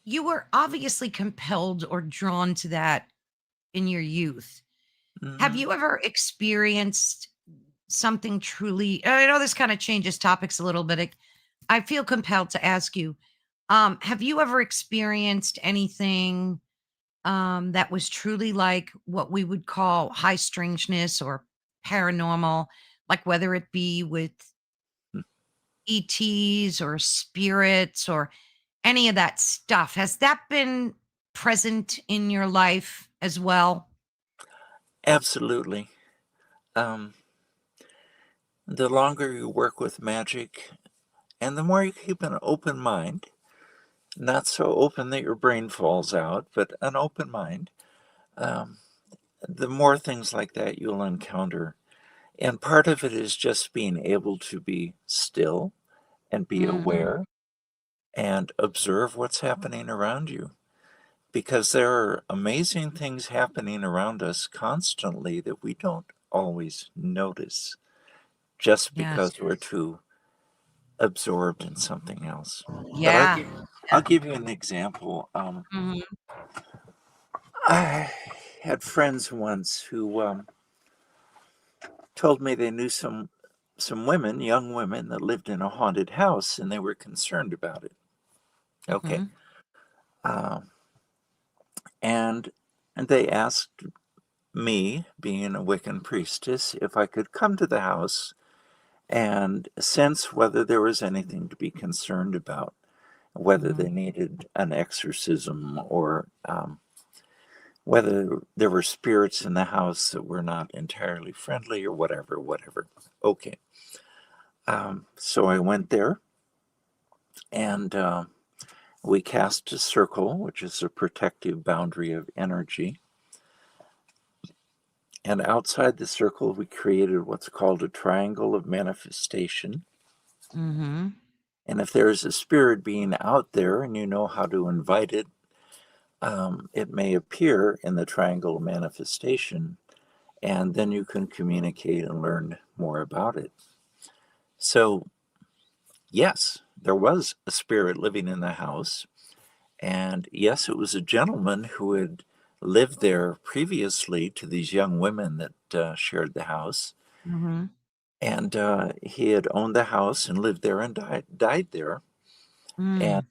you were obviously compelled or drawn to that in your youth. Have Hmm. you ever experienced something truly I know this kind of changes topics a little bit. I feel compelled to ask you, have you ever experienced anything that was truly like what we would call high strangeness or paranormal, like whether it be with ETs or spirits or any of that stuff? Has that been present in your life as well? Absolutely. Um, the longer you work with magic, and the more you keep an open mind, not so open that your brain falls out, but an open mind, um, the more things like that you'll encounter. And part of it is just being able to be still and be Mhm. aware and observe what's happening around you. Because there are amazing things happening around us constantly that we don't always notice just Yes. because we're too absorbed in something else. But Yeah. I'll Yeah. give you an example. Mhm. I had friends once who told me they knew some women, young women, that lived in a haunted house, and they were concerned about it. Okay, Mhm. um, and and they asked me, being a Wiccan priestess, if I could come to the house and sense whether there was anything to be concerned about, whether Mhm. they needed an exorcism or whether there were spirits in the house that were not entirely friendly or whatever, whatever. Okay. So I went there and we cast a circle, which is a protective boundary of energy. And outside the circle, we created what's called a triangle of manifestation. Mhm. And if there's a spirit being out there and you know how to invite it, it may appear in the triangle of manifestation, and then you can communicate and learn more about it. So, yes, there was a spirit living in the house. And yes, it was a gentleman who had lived there previously to these young women that shared the house. Mhm. And he had owned the house and lived there and died there. And Mm.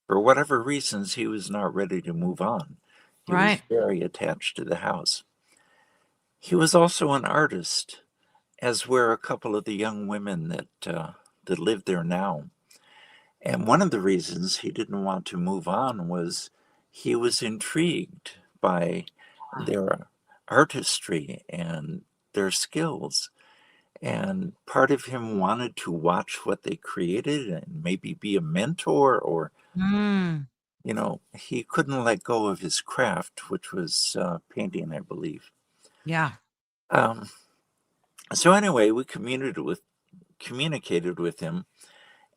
for whatever reasons, he was not ready to move on. He was Right. very attached to the house. He was also an artist, as were a couple of the young women that live there now. And one of the reasons he didn't want to move on was he was intrigued by Ah. their artistry and their skills. And part of him wanted to watch what they created and maybe be a mentor, or, Mm. he couldn't let go of his craft, which was painting, I believe. Yeah. Um, so anyway, we communicated with him,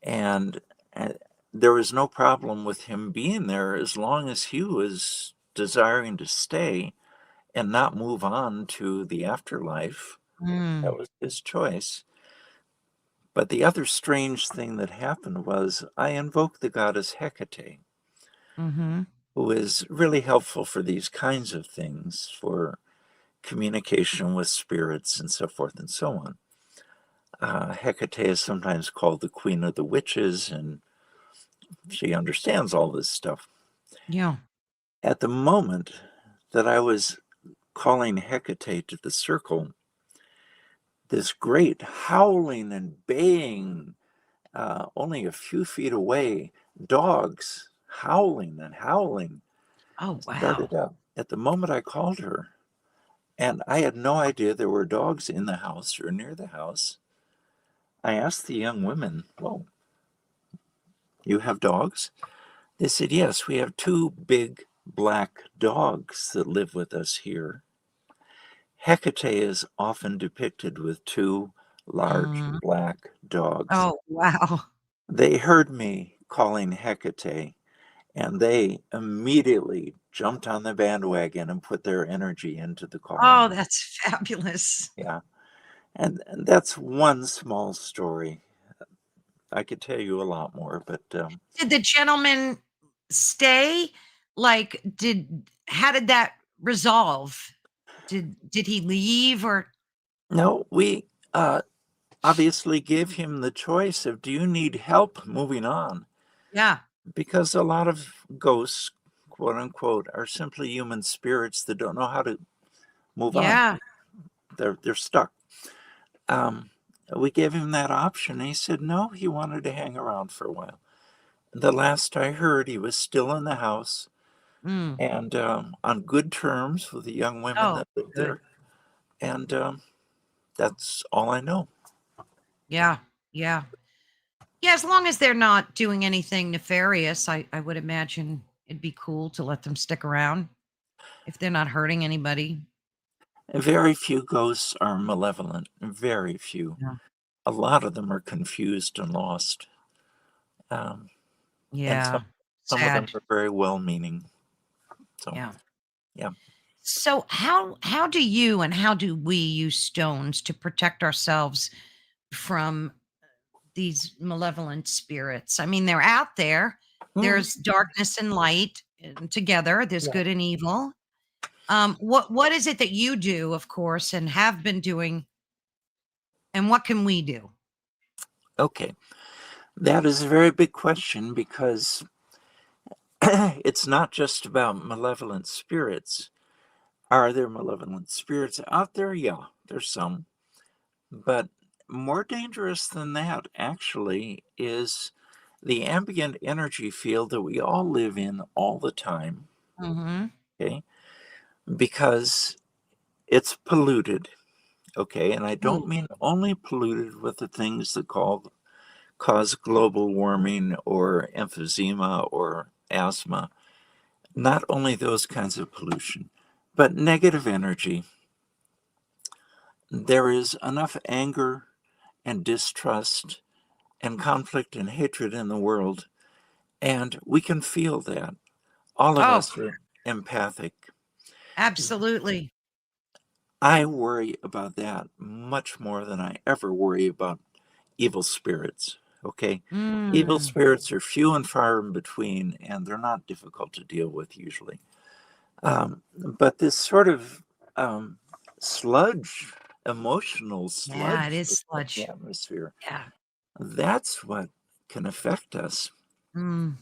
and uh, there was no problem with him being there as long as he was desiring to stay and not move on to the afterlife. That Mm. was his choice. But the other strange thing that happened was I invoked the goddess Hecate, Mhm. who is really helpful for these kinds of things, for communication with spirits and so forth and so on. Hecate is sometimes called the Queen of the Witches, and she understands all this stuff. Yeah. At the moment that I was calling Hecate to the circle, this great howling and baying, only a few feet away, dogs howling and howling, Oh, wow. started up. At the moment I called her, and I had no idea there were dogs in the house or near the house, I asked the young women, "Well, you have dogs?" They said, "Yes, we have two big black dogs that live with us here." Hecate is often depicted with two large Mhm. black dogs. Oh, wow. They heard me calling Hecate, and they immediately jumped on the bandwagon and put their energy into the Oh, calling. that's fabulous. Yeah. And that's one small story. I could tell you a lot more, but Did the gentleman stay? Like, how did that resolve? Did he leave or no, we obviously gave him the choice of, do you need help moving on? yeah, Because a lot of ghosts, quote unquote, are simply human spirits that don't know how to move on. yeah. They're stuck. Um, we gave him that option. And he said no, he wanted to hang around for a while. The last I heard, he was still in the house Mm. and on good terms with the young women Oh, that lived good. there. And that's all I know. Yeah, yeah. Yeah, as long as they're not doing anything nefarious, I would imagine it'd be cool to let them stick around if they're not hurting anybody. Very few ghosts are malevolent. Very few. Yeah. A lot of them are confused and lost. Um, and Yeah. some of them Sad. are very well-meaning. So, Yeah. yeah. So how do you and how do we use stones to protect ourselves from these malevolent spirits? I mean, they're out there. Mm, There's darkness and light together. There's yeah. good and evil. What is it that you do, of course, and have been doing, and what can we do? Okay. That is a very big question because it's not just about malevolent spirits. Are there malevolent spirits out there? Yeah, there's some. But more dangerous than that, actually, is the ambient energy field that we all live in all the time. Mhm. Okay. Because it's polluted. Okay. And I don't Ooh. mean only polluted with the things that cause global warming or emphysema or asthma. Not only those kinds of pollution, but negative energy. There is enough anger and distrust and conflict and hatred in the world, and we can feel that. All of Oh, us are empathic. absolutely. I worry about that much more than I ever worry about evil spirits. Okay? Evil Mm. spirits are few and far in between, and they're not difficult to deal with usually. But this sort of um, sludge, emotional Yeah, it sludge is that's in the sludge. atmosphere, Yeah. that's what can affect us. Mm.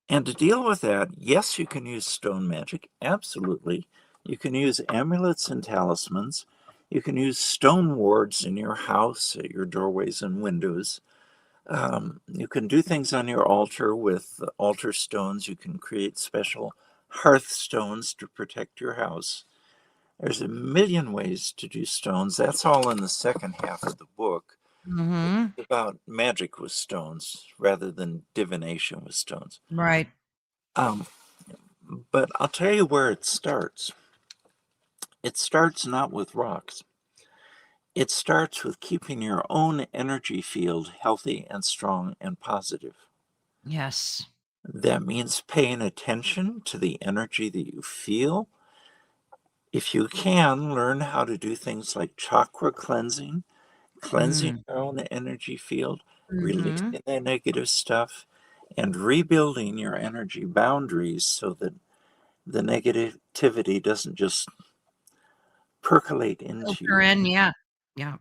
And to deal with that, yes, you can use stone magic. Absolutely. You can use amulets and talismans. You can use stone wards in your house, at your doorways and windows. You can do things on your altar with altar stones. You can create special hearth stones to protect your house. There's a million ways to do stones. That's all in the second half of the book. Mhm. It's about magic with stones rather than divination with stones. Right. Um, but I'll tell you where it starts. It starts not with rocks. It starts with keeping your own energy field healthy and strong and positive. Yes. That means paying attention to the energy that you feel. If you can, learn how to do things like chakra cleansing, cleansing Mm. your own energy field, Mhm. releasing the negative stuff, and rebuilding your energy boundaries so that the negativity doesn't just percolate into Filter you. in, yeah. Yeah.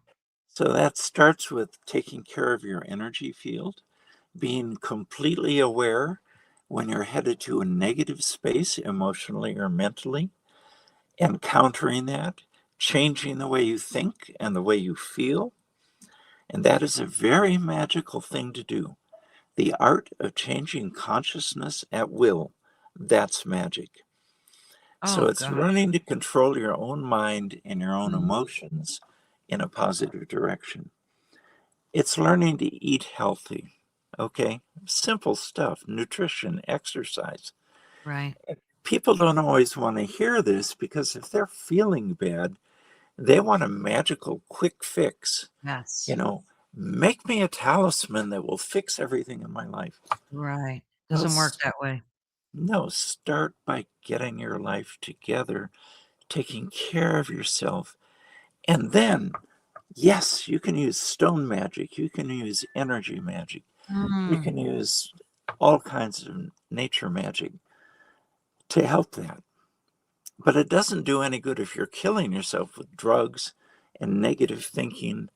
So that starts with taking care of your energy field, being completely aware when you're headed to a negative space, emotionally or mentally, and countering that, changing the way you think and the way you feel. And that is a very magical thing to do. The art of changing consciousness at will, that's magic. So Oh it's god. learning to control your own mind and your own Mhm. emotions in a positive direction. It's learning to eat healthy. Okay? Simple stuff, nutrition, exercise. Right. People don't always want to hear this because if they're feeling bad, they want a magical quick fix. You Yes. know, make me a talisman that will fix everything in my life. Right. Well, Doesn't work that way. No, start by getting your life together, taking care of yourself. And then, yes, you can use stone magic, you can use energy magic, you Mm. can use all kinds of nature magic to help that. But it doesn't do any good if you're killing yourself with drugs and negative thinking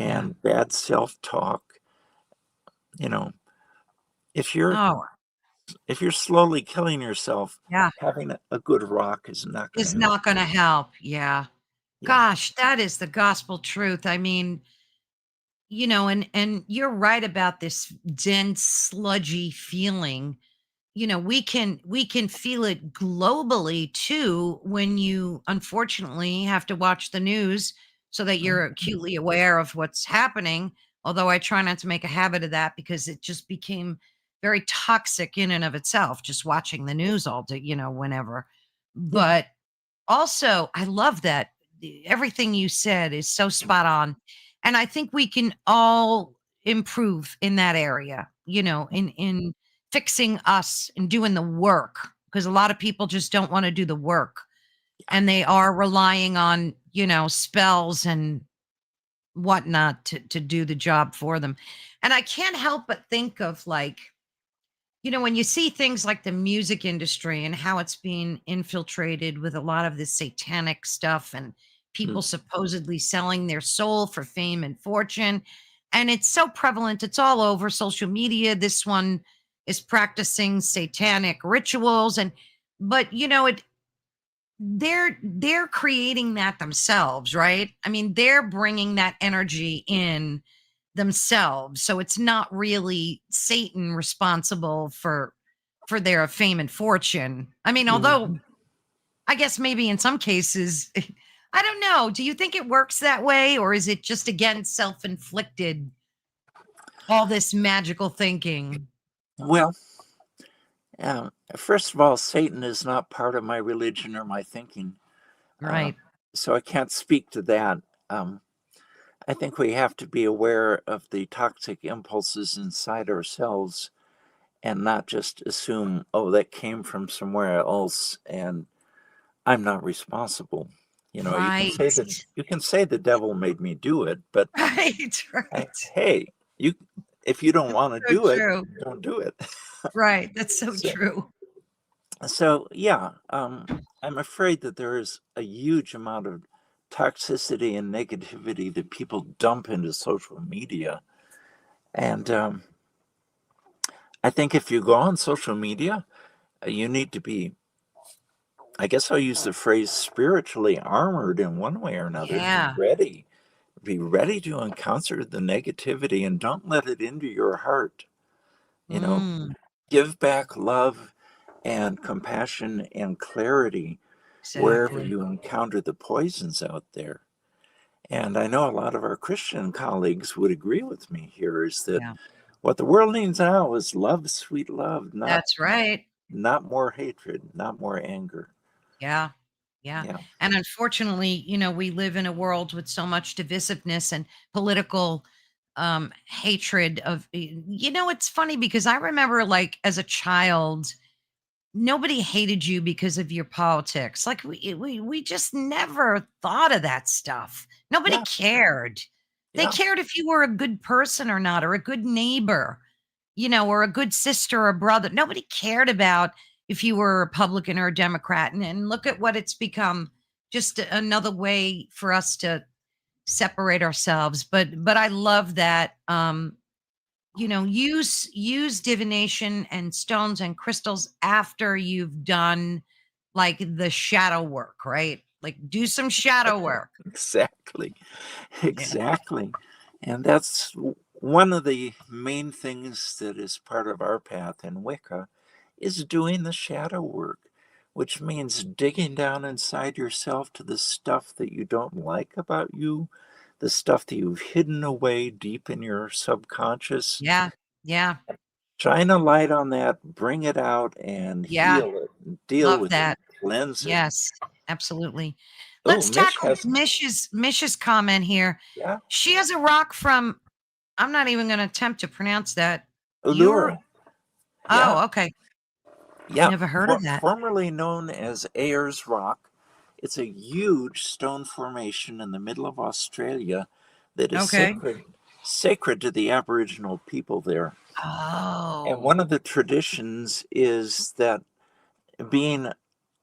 Yeah. and bad self-talk. You know, if you're Oh, if you're slowly killing yourself, yeah. having a good rock is not going Is to help. not gonna help. Yeah. Yeah, Gosh, that is the gospel truth. I mean, and you're right about this dense, sludgy feeling. We can feel it globally too when you unfortunately have to watch the news so that you're mhm, acutely aware of what's happening. Although I try not to make a habit of that because it just became very toxic in and of itself, just watching the news all day, whenever. yeah, But also, I love that everything you said is so spot on. And I think we can all improve in that area, in fixing us and doing the work because a lot of people just don't want to do the work yeah, and they are relying on, spells and whatnot to do the job for them. And I can't help but think of like, when you see things like the music industry and how it's being infiltrated with a lot of this satanic stuff and mm, people supposedly selling their soul for fame and fortune. And it's so prevalent, it's all over social media. This one is practicing satanic rituals but they're creating that themselves, right? I mean, they're bringing that energy in themselves. So it's not really Satan responsible for their fame and fortune. I mean, although mhm. I guess maybe in some cases I don't know. Do you think it works that way or is it just again self-inflicted all this magical thinking? Well, first of all, Satan is not part of my religion or my thinking, uh, Right. so I can't speak to that. Um, I think we have to be aware of the toxic impulses inside ourselves and not just assume, oh, that came from somewhere else and I'm not responsible. You can Right. say that you can say the devil made me do it, but Right. Right. hey, you if you don't want to So do it, true. don't do it. Right. That's so So, true. so yeah, I'm afraid that there is a huge amount of toxicity and negativity that people dump into social media, and I think if you go on social media, you need to be, I guess I'll use the phrase spiritually armored in one way or another. Yeah. Be ready to encounter the negativity and don't let it into your heart. You know, Mm, give back love and compassion and clarity wherever exactly. you encounter the poisons out there. And I know a lot of our Christian colleagues would agree with me here is that Yeah. what the world needs now is love, sweet love, That's right. not more hatred, not more anger. Yeah. Yeah. Yeah. And unfortunately, we live in a world with so much divisiveness and political hatred it's funny because I remember like as a child, nobody hated you because of your politics. Like we just never thought of that stuff. Nobody Yeah. cared. They Yeah. cared if you were a good person or not, or a good neighbor, or a good sister or brother. Nobody cared about if you were a Republican or a Democrat. And look at what it's become. Just another way for us to separate ourselves. But I love that use divination and stones and crystals after you've done like the shadow work, right? Like do some shadow work. Exactly. Yeah. Exactly. And that's one of the main things that is part of our path in Wicca is doing the shadow work, which means digging down inside yourself to the stuff that you don't like about you, the stuff that you've hidden away deep in your subconscious. Yeah. Yeah. Shine a light on that, bring it out, and Yeah. heal it, and deal Love with it, that. cleanse it. Yes, absolutely. Oh, Let's Mish tackle has, Mish's comment here. yeah, She has a rock from I'm not even gonna attempt to pronounce that. You're Allura, yeah. oh, okay. Yeah, Never heard of that. formerly known as Ayers Rock. It's a huge stone formation in the middle of Australia that is Okay. sacred to the Aboriginal people there. And Oh. one of the traditions is that being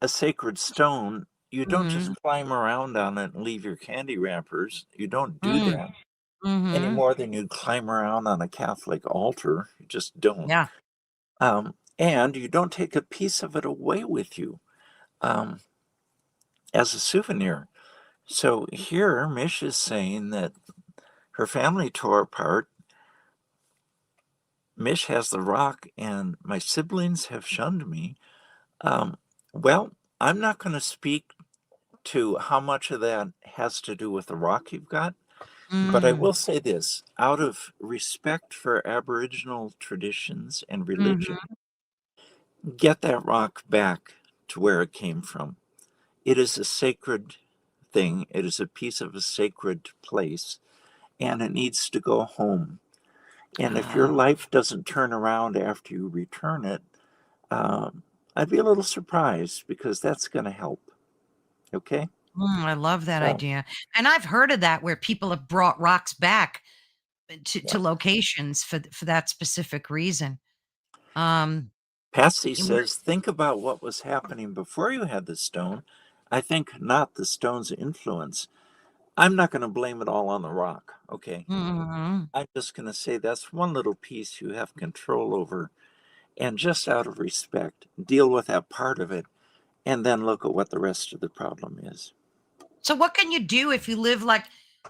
a sacred stone, you don't just Mhm. climb around on it and leave your candy wrappers. You don't do Mm. that any Mhm. more than you climb around on a Catholic altar. You just don't. Yeah. And you don't take a piece of it away with you um, as a souvenir. So here, Mish is saying that her family tore apart. Mish has the rock, and my siblings have shunned me. Um, well, I'm not going to speak to how much of that has to do with the rock you've got, but I Mm. will say this out of respect for Aboriginal traditions and religion, Mhm. get that rock back to where it came from. It is a sacred thing, it is a piece of a sacred place, and it needs to go home. And if your Oh. life doesn't turn around after you return it, I'd be a little surprised because that's going to help. Okay? I love that So, idea. And I've heard of that where people have brought rocks back yeah. to locations for that specific reason. Um, Patsy and we're says, think about what was happening before you had the stone. I think not the stone's influence. I'm not going to blame it all on the rock. Okay. mhm. I'm just going to say that's one little piece you have control over. And just out of respect, deal with that part of it and then look at what the rest of the problem is. So what can you do if you live like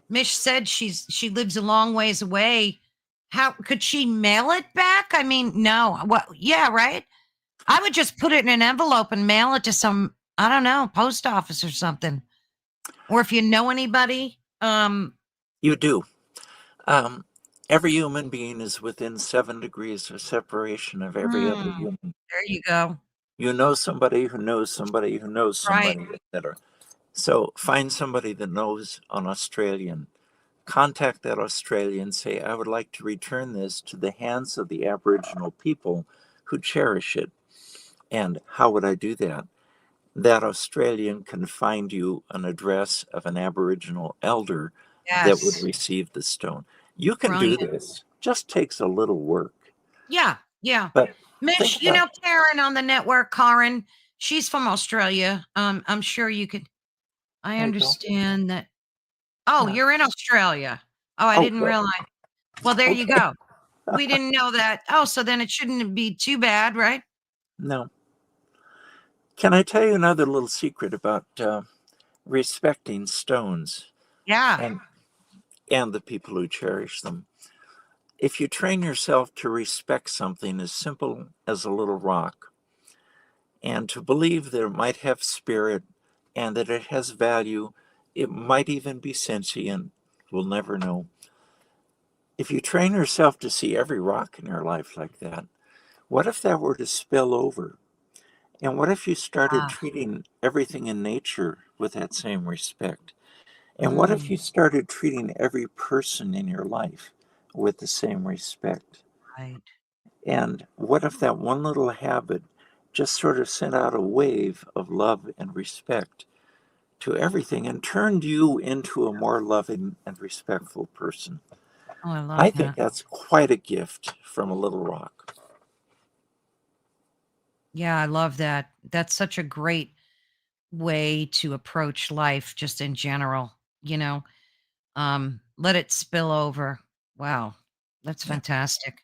Mish said she lives a long ways away? How could she mail it back? I mean, no. What yeah, right? I would just put it in an envelope and mail it to some, I don't know, post office or something. Or if you know anybody, You do. Um, every human being is within 7 degrees of separation of every other hmm, human. there you go. You know somebody who knows somebody who knows Right. somebody, etc. So find somebody that knows an Australian. Contact that Australian, say, I would like to return this to the hands of the Aboriginal people who cherish it. And how would I do that? That Australian can find you an address of an Aboriginal elder that would Yes. receive the stone. You can do Brilliant. this, just takes a little work. Yeah, yeah. But think Mish, you about know Karen on the network, Karen, she's from Australia. I'm sure you could I there you go. understand that. Oh, Yeah. you're in Australia. Oh, I Oh, didn't good. realize. Well, there you Okay. go. We didn't know that. Oh, so then it shouldn't be too bad, right? No. Can I tell you another little secret about respecting stones Yeah. and and the people who cherish them? If you train yourself to respect something as simple as a little rock and to believe that it might have spirit and that it has value, it might even be sentient, we'll never know. If you train yourself to see every rock in your life like that, what if that were to spill over? And what if you started Ah, treating everything in nature with that same respect? And what if mm, you started treating every person in your life with the same respect? right. And what if that one little habit just sort of sent out a wave of love and respect to everything and turned you into a more loving and respectful person? Oh, I I love think that. that's quite a gift from a little rock. Yeah, I love that. That's such a great way to approach life just in general, you know. Let it spill over. Wow. That's Yeah. fantastic.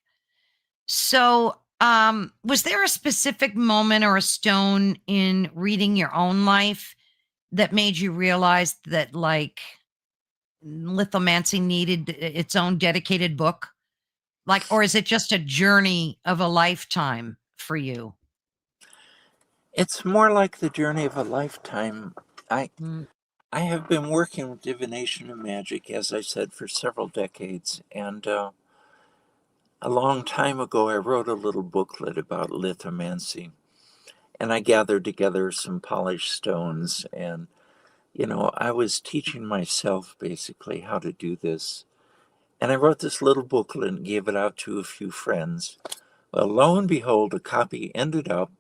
So, was there a specific moment or a stone in reading your own life that made you realize that, like, lithomancy needed its own dedicated book? Like, or is it just a journey of a lifetime for you? It's more like the journey of a lifetime. I Mm, I have been working with divination and magic, as I said, for several decades, and a long time ago, I wrote a little booklet about lithomancy, and I gathered together some polished stones, and I was teaching myself basically how to do this. And I wrote this little booklet and gave it out to a few friends. Well, lo and behold, a copy ended up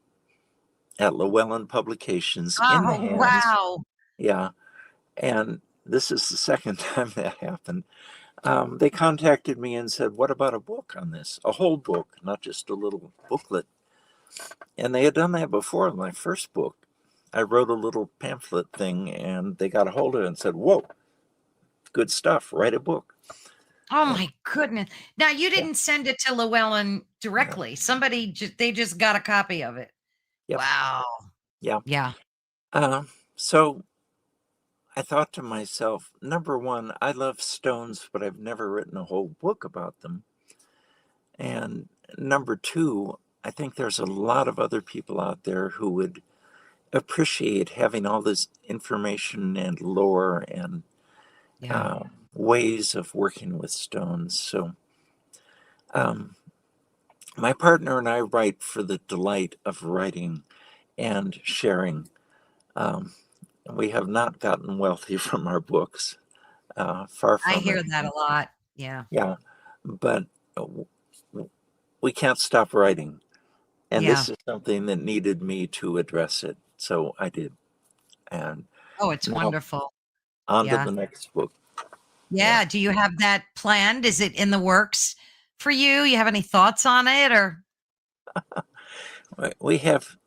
at Llewellyn Publications in the Oh, hands. wow. Yeah. And this is the second time that happened. They contacted me and said, "What about a book on this? A whole book, not just a little booklet." And they had done that before in my first book. I wrote a little pamphlet thing and they got a hold of it and said, "Whoa, good stuff, write a book." Oh And my goodness. Now you yeah, didn't send it to Llewellyn no, directly. Somebody they just got a copy of it. yep, Wow. yeah. Yeah. So I thought to myself, number one, I love stones, but I've never written a whole book about them. And number two, I think there's a lot of other people out there who would appreciate having all this information and lore and Yeah. ways of working with stones. So, um, my partner and I write for the delight of writing and sharing. Um, we have not gotten wealthy from our books, far I from hear it. that a lot. Yeah. Yeah, but we can't stop writing. And Yeah. this is something that needed me to address it. So I did. And Oh, it's now wonderful. on to Yeah. the next book. Yeah. Yeah. Do you have that planned? Is it in the works for you? You have any thoughts on it or? We have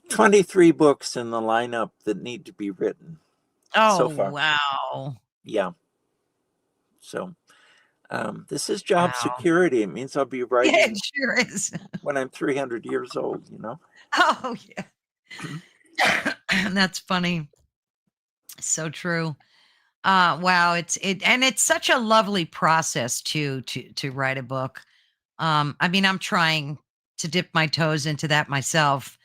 23 books in the lineup that need to be written Oh, so far. wow. Yeah. So this is job Wow. security. It means I'll be Yeah, writing it sure is. when I'm 300 years old, you know? Oh, yeah. That's funny. So true. Wow, it's such a lovely process to write a book. I mean, I'm trying to dip my toes into that myself.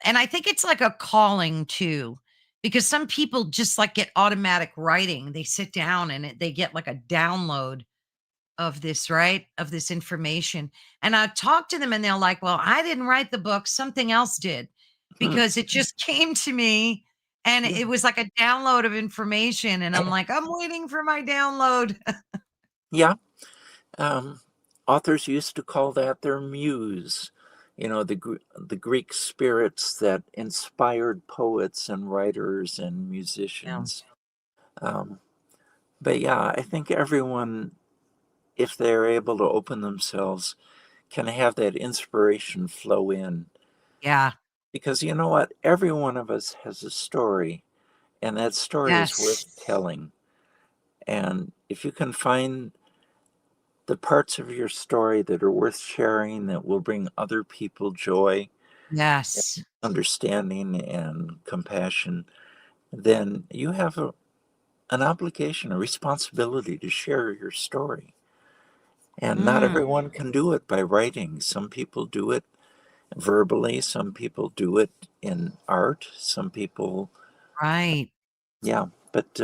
And I think it's like a calling too, because some people just like get automatic writing. They sit down and they get like a download of this, right? Of this information. And I talk to them and they're like, well, I didn't write the book, something else did, Hmm. because it just came to me and Yeah. it was like a download of information. And I'm like, I'm waiting for my download. Yeah. Um, authors used to call that their muse. You know, the Greek spirits that inspired poets and writers and Yeah. musicians. Um, but yeah, I think everyone, if they're able to open themselves, can have that inspiration flow in. Yeah. Because you know what? Every one of us has a story, and that story is Yes. worth telling. And if you can find the parts of your story that are worth sharing, that will bring other people joy, Yes. understanding, and compassion, then you have an obligation, a responsibility to share your story. And not Mm, everyone can do it by writing. Some people do it verbally, some people do it in art, some people, right. yeah. But,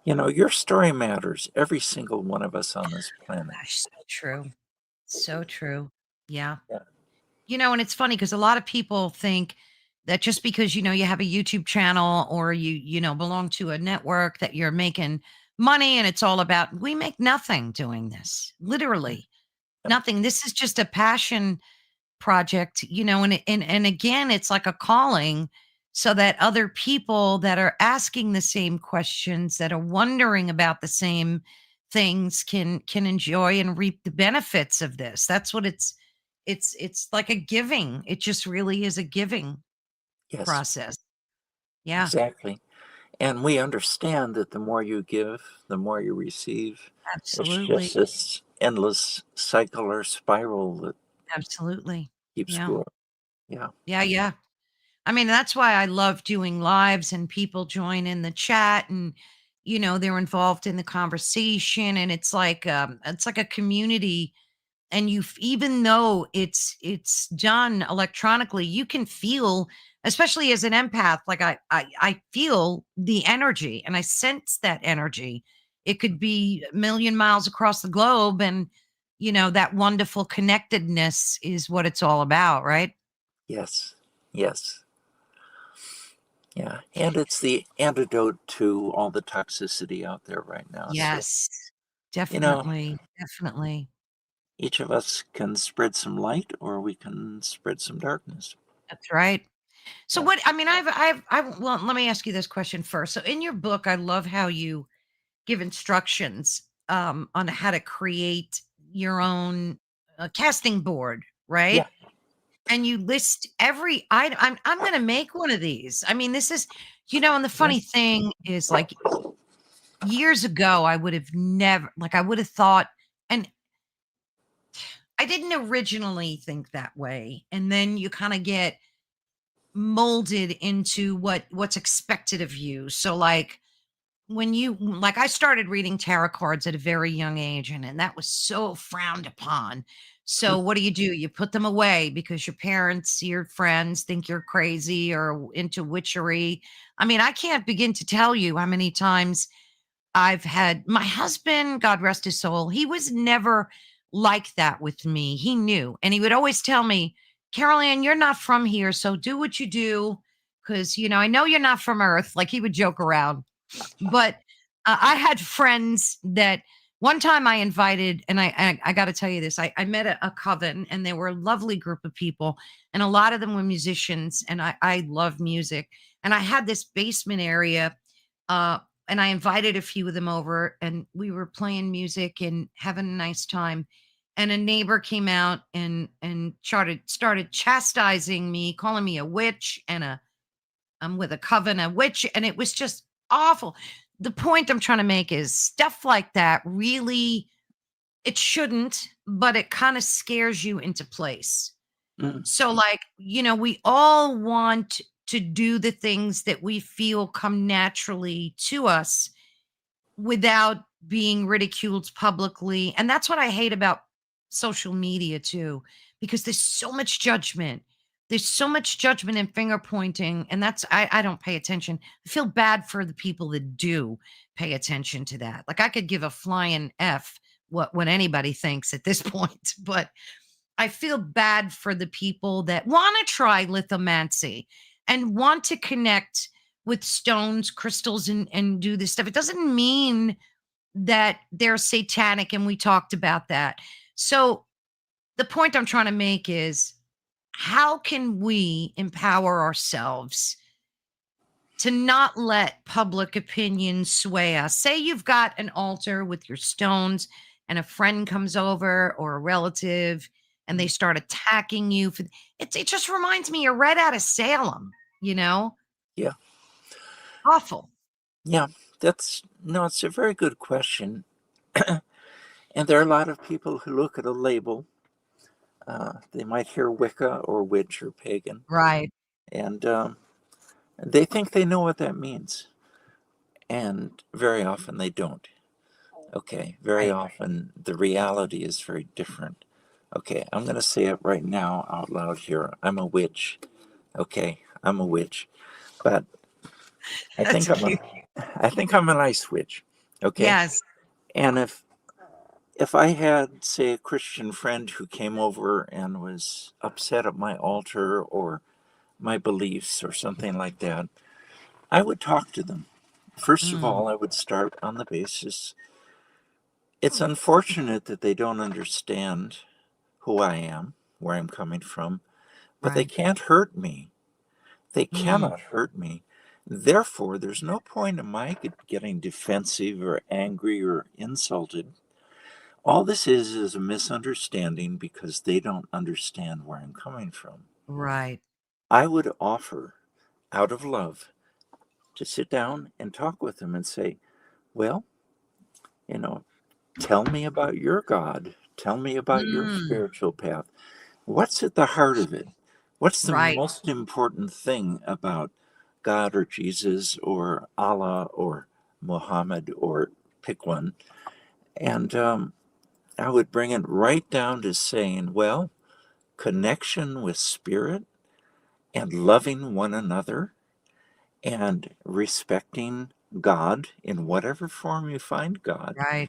you know, your story matters, every single one of us on this planet. Gosh, so true. So true. Yeah. Yeah. And it's funny because a lot of people think that just because, you have a YouTube channel or you belong to a network that you're making money and it's all about, we make nothing doing this. Literally Yeah. nothing. This is just a passion project, and again, it's like a calling so that other people that are asking the same questions, that are wondering about the same things can enjoy and reap the benefits of this. That's what it's like a giving. It just really is a giving Yes, process. Yeah, exactly. And we understand that the more you give, the more you receive. It's absolutely. just this endless cycle or spiral that Absolutely. keeps Yeah. growing. Yeah. Yeah, yeah. I mean, that's why I love doing lives and people join in the chat and they're involved in the conversation and it's like a community and even though it's done electronically, you can feel, especially as an empath, like I feel the energy and I sense that energy. It could be a million miles across the globe and that wonderful connectedness is what it's all about, right? Yes. Yes. Yeah. And it's the antidote to all the toxicity out there right now. So, Yes. you know, Definitely, definitely. each of us can spread some light or we can spread some darkness. That's right. So Yeah. what I mean, well, let me ask you this question first. So in your book, I love how you give instructions on how to create your own casting board, Yeah. right? And you list every item. I'm going to make one of these. I mean, this is, and the Yeah. funny thing is, like, years ago, I would have never, like, I would have thought, and I didn't originally think that way. And then you kind of get molded into what's expected of you. So, like, when you like I started reading tarot cards at a very young age, and that was so frowned upon. So what do? You put them away because your parents, your friends think you're crazy or into witchery. I mean, I can't begin to tell you how many times I've had my husband, God rest his soul, he was never like that with me. He knew, and he would always tell me, Carol Ann, you're not from here, so do what you do. Because, I know you're not from Earth. Like, he would joke around. But I had friends that one time I invited, and I got to tell you this. I met a coven, and they were a lovely group of people, and a lot of them were musicians, and I love music. And I had this basement area, uh, and I invited a few of them over, and we were playing music and having a nice time. And a neighbor came out and started chastising me, calling me a witch and I'm with a coven, a witch, and it was just awful. The point I'm trying to make is stuff like that really, it shouldn't, but it kind of scares you into place. Mm. So, like, we all want to do the things that we feel come naturally to us without being ridiculed publicly. And that's what I hate about social media too, because there's so much judgment. There's so much judgment and finger pointing. And I don't pay attention. I feel bad for the people that do pay attention to that. Like, I could give a flying F what anybody thinks at this point, but I feel bad for the people that want to try lithomancy and want to connect with stones, crystals, and do this stuff. It doesn't mean that they're satanic, and we talked about that. So the point I'm trying to make is, how can we empower ourselves to not let public opinion sway us? Say you've got an altar with your stones and a friend comes over or a relative and they start attacking you for it just reminds me of Red Out of Salem, you know? Yeah. Awful. Yeah. It's a very good question. And there are a lot of people who look at a label. They might hear Wicca or witch or pagan, Right. and they think they know what that means. And very often they don't. Okay, very Right. often the reality is very different. Okay, I'm going to say it right now out loud here. I'm a witch. Okay, I'm a witch, but I That's think I'm a, cute. I think I'm a nice witch. Okay, Yes. and if I had, say, a Christian friend who came over and was upset at my altar or my beliefs or something like that, I would talk to them. First of Mm, all, I would start on the basis it's unfortunate that they don't understand who I am, where I'm coming from, but they right. can't hurt me. They Mm, cannot hurt me. Therefore, there's no point in my getting defensive or angry or insulted. All this is a misunderstanding because they don't understand where I'm coming from. right. I would offer, out of love, to sit down and talk with them and say, well, you know, tell me about your God. Tell me about your Mm, spiritual path. What's at the heart of it? What's the right. most important thing about God or Jesus or Allah or Muhammad or pick one? And I would bring it right down to saying, well, connection with spirit and loving one another and respecting God in whatever form you find God, Right.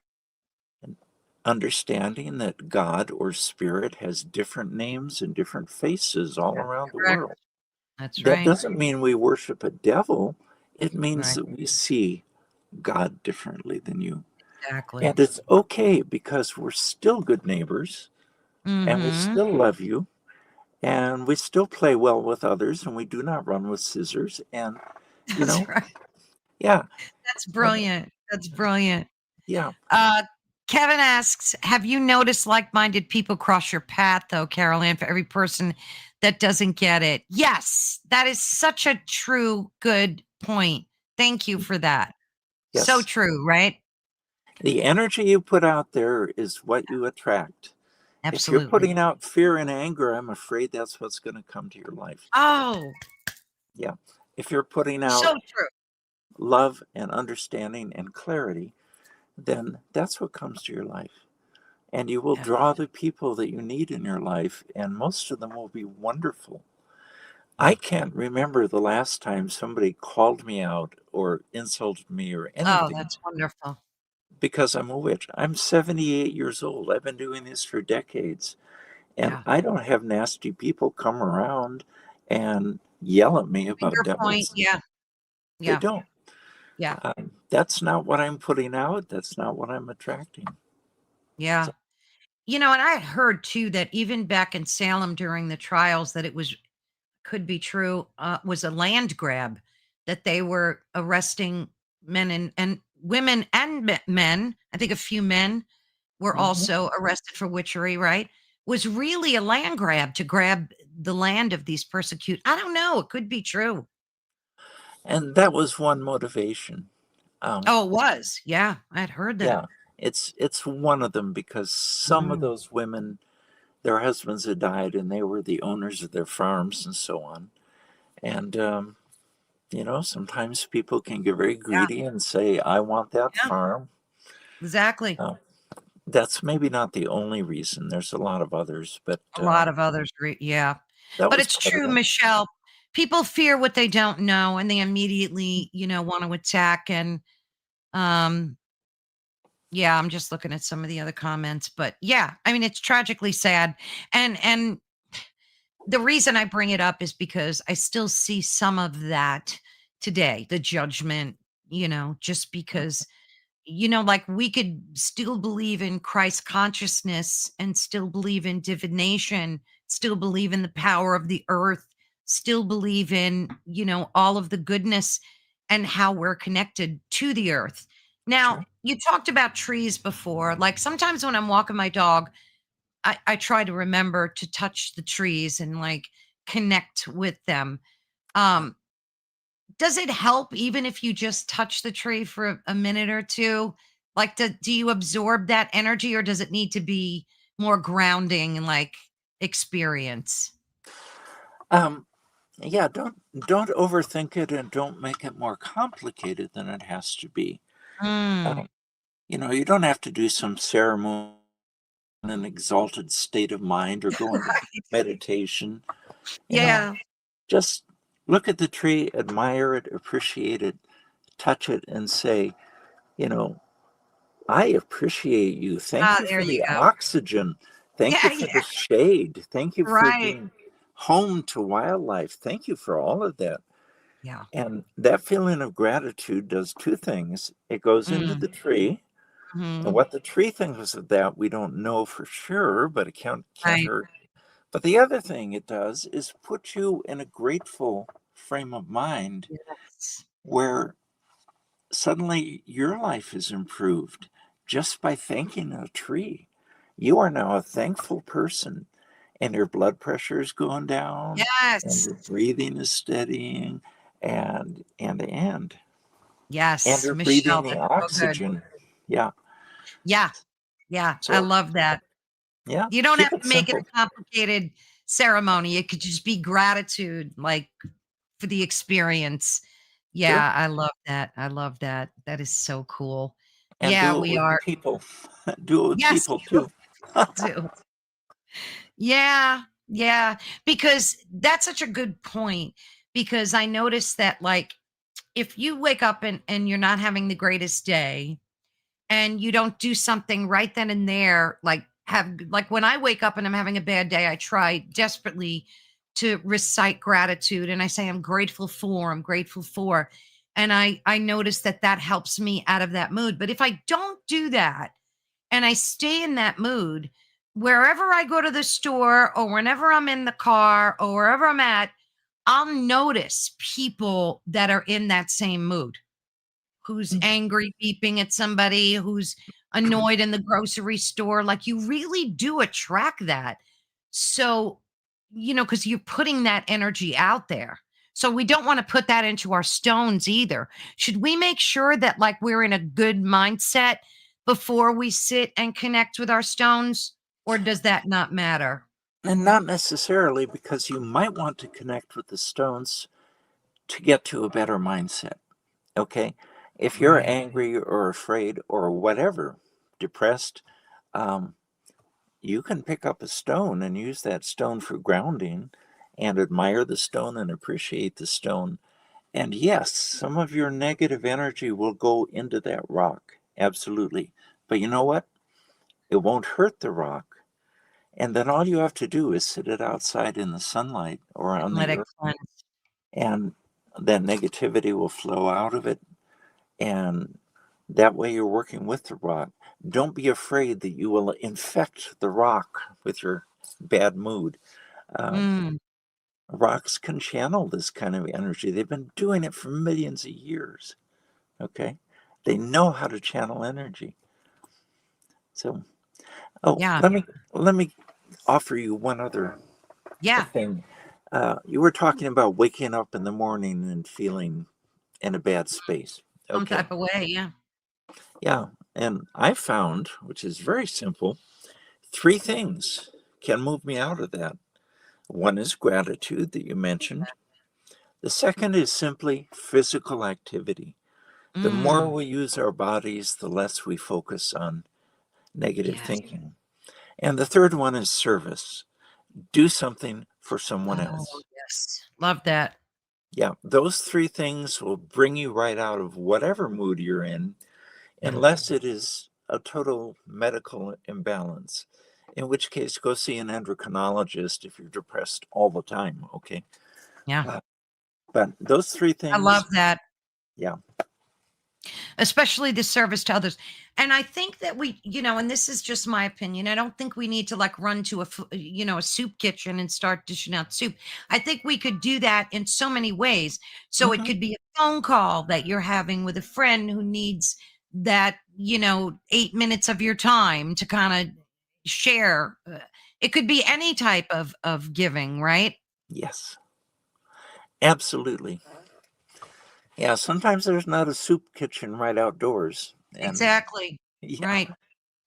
and understanding that God or spirit has different names and different faces all That's around the correct. world. That's That right. doesn't mean we worship a devil. It means Right. that we see God differently than you. Exactly. And it's okay because we're still good neighbors and we Mhm. still love you. and we still play well with others, and we do not run with scissors. And, you That's know, right. yeah, That's when, brilliant. That's brilliant. yeah, Uh, Kevin asks, have you noticed like-minded people cross your path though, Carol Ann, for every person that doesn't get it? Yes, that is such a true, good point. Thank you for that. So yes. true, right? The energy you put out there is what you attract. If you're Absolutely. putting out fear and anger, I'm afraid that's what's going to come to your life. Oh, Yeah. If you're putting so out true. love and understanding and clarity, then that's what comes to your life. And you will Yeah. draw the people that you need in your life, and most of them will be wonderful. I can't remember the last time somebody called me out or insulted me or Oh, anything that's wonderful. because I'm a witch. I'm 78 years old. I've been doing this for decades, and Yeah. I don't have nasty people come around and yell at me about Finger point. devils. Yeah. They Yeah. don't. Yeah. That's not what I'm putting out. That's not what I'm attracting. Yeah. So, And I had heard too that even back in Salem during the trials that it was could be true, was a land grab, that they were arresting men and women and men. I think a few men were mhm. also arrested for witchery, right? Was really a land grab to grab the land of these persecute. I don't know. It could be true. And that was one motivation. Um, Oh, it was. Yeah, I had heard that. yeah, it's one of them because some of Mm, those women, their husbands had died, and they were the owners of their farms and so on. And sometimes people can get very yeah, greedy and say, "I want that yeah, farm." exactly. Uh, that's maybe not the only reason. There's a lot of others, but A lot of others, yeah. that But was it's part of true, it. Michelle. People fear what they don't know, and they immediately, want to attack. And um, yeah, I'm just looking at some of the other comments, but yeah, I mean, it's tragically sad. And the reason I bring it up is because I still see some of that today, the judgment, just because like we could still believe in Christ consciousness and still believe in divination, still believe in the power of the earth, still believe in, all of the goodness and how we're connected to the earth. Now, Sure. you talked about trees before. Like sometimes when I'm walking my dog, I try to remember to touch the trees and like connect with them. Um, does it help even if you just touch the tree for a minute or two? Like, do you absorb that energy or does it need to be more grounding, like experience? Um, yeah, don't overthink it and don't make it more complicated than it has to be. Mm, Um, you don't have to do some ceremony in an exalted state of mind or go into right. meditation. You know, Yeah. just look at the tree, admire it, appreciate it, touch it, and say, you know, I appreciate you. Thank Ah, you there for you the go. oxygen. Thank you Yeah, for yeah. the shade. Thank you for Right. being home to wildlife. Thank you for all of that. Yeah. And that feeling of gratitude does two things. It goes into Mm, the tree, and mhm. what the tree thinks of that, we don't know for sure, but it can't Right. hurt. But the other thing it does is put you in a grateful frame of mind Yes. where suddenly your life is improved just by thanking a tree. You are now a thankful person, and your blood pressure is going down, and Yes. your breathing is steadying, and Yes. you're breathing Michelle, the that's so good. oxygen. Yeah. Yeah. Yeah. I So, love that. yeah, You don't keep have it to make it simple. a complicated ceremony. It could just be gratitude, like for the experience. Sure. Yeah, I love that. I love that. That is so cool. And Yeah, do it we with are. people. Do it with Yes, people too. do. Yeah, yeah. Because that's such a good point. Because I noticed that, like, if you wake up and you're not having the greatest day, and you don't do something right then and there, like when I wake up and I'm having a bad day, I try desperately to recite gratitude and I say I'm grateful for, and I notice that that helps me out of that mood. But if I don't do that and I stay in that mood, wherever I go to the store or whenever I'm in the car or wherever I'm at, I'll notice people that are in that same mood, who's Mm. angry, beeping at somebody, who's annoyed in the grocery store. Like you really do attract that. So, because you're putting that energy out there. So we don't want to put that into our stones either. Should we make sure that like we're in a good mindset before we sit and connect with our stones? Or does that not matter? And not necessarily, because you might want to connect with the stones to get to a better mindset. Okay? If you're Right. angry or afraid or whatever, depressed, um, you can pick up a stone and use that stone for grounding and admire the stone and appreciate the stone. And yes, some of your negative energy will go into that rock. Absolutely. But you know what? It won't hurt the rock. And then all you have to do is sit it outside in the sunlight or on And let the it earth, cleanse. and that negativity will flow out of it. And that way you're working with the rock. Don't be afraid that you will infect the rock with your bad mood. Um, Mm, Rocks can channel this kind of energy. They've been doing it for millions of years. Okay? They know how to channel energy. So, oh, yeah. let me offer you one other Yeah. thing. You were talking about waking up in the morning and feeling in a bad space. Some Okay. type of way. Yeah. Yeah. And I found, which is very simple, three things can move me out of that. One is gratitude that you mentioned. The second is simply physical activity. The more Mm, we use our bodies, the less we focus on negative yes. thinking. And the third one is service. Do something for someone Oh, else. yes. Love that. Yeah, those three things will bring you right out of whatever mood you're in, Yeah. unless it is a total medical imbalance, in which case go see an endocrinologist if you're depressed all the time, okay? Yeah. Uh, but those three I love things, that. yeah, Especially the service to others. And I think that and this is just my opinion. I don't think we need to like run to a soup kitchen and start dishing out soup. I think we could do that in so many ways. So it mhm, could be a phone call that you're having with a friend who needs that, 8 minutes of your time to kind of share. It could be any type of giving, right? yes, absolutely. Yeah, sometimes there's not a soup kitchen right outdoors, and Exactly. yeah, Right.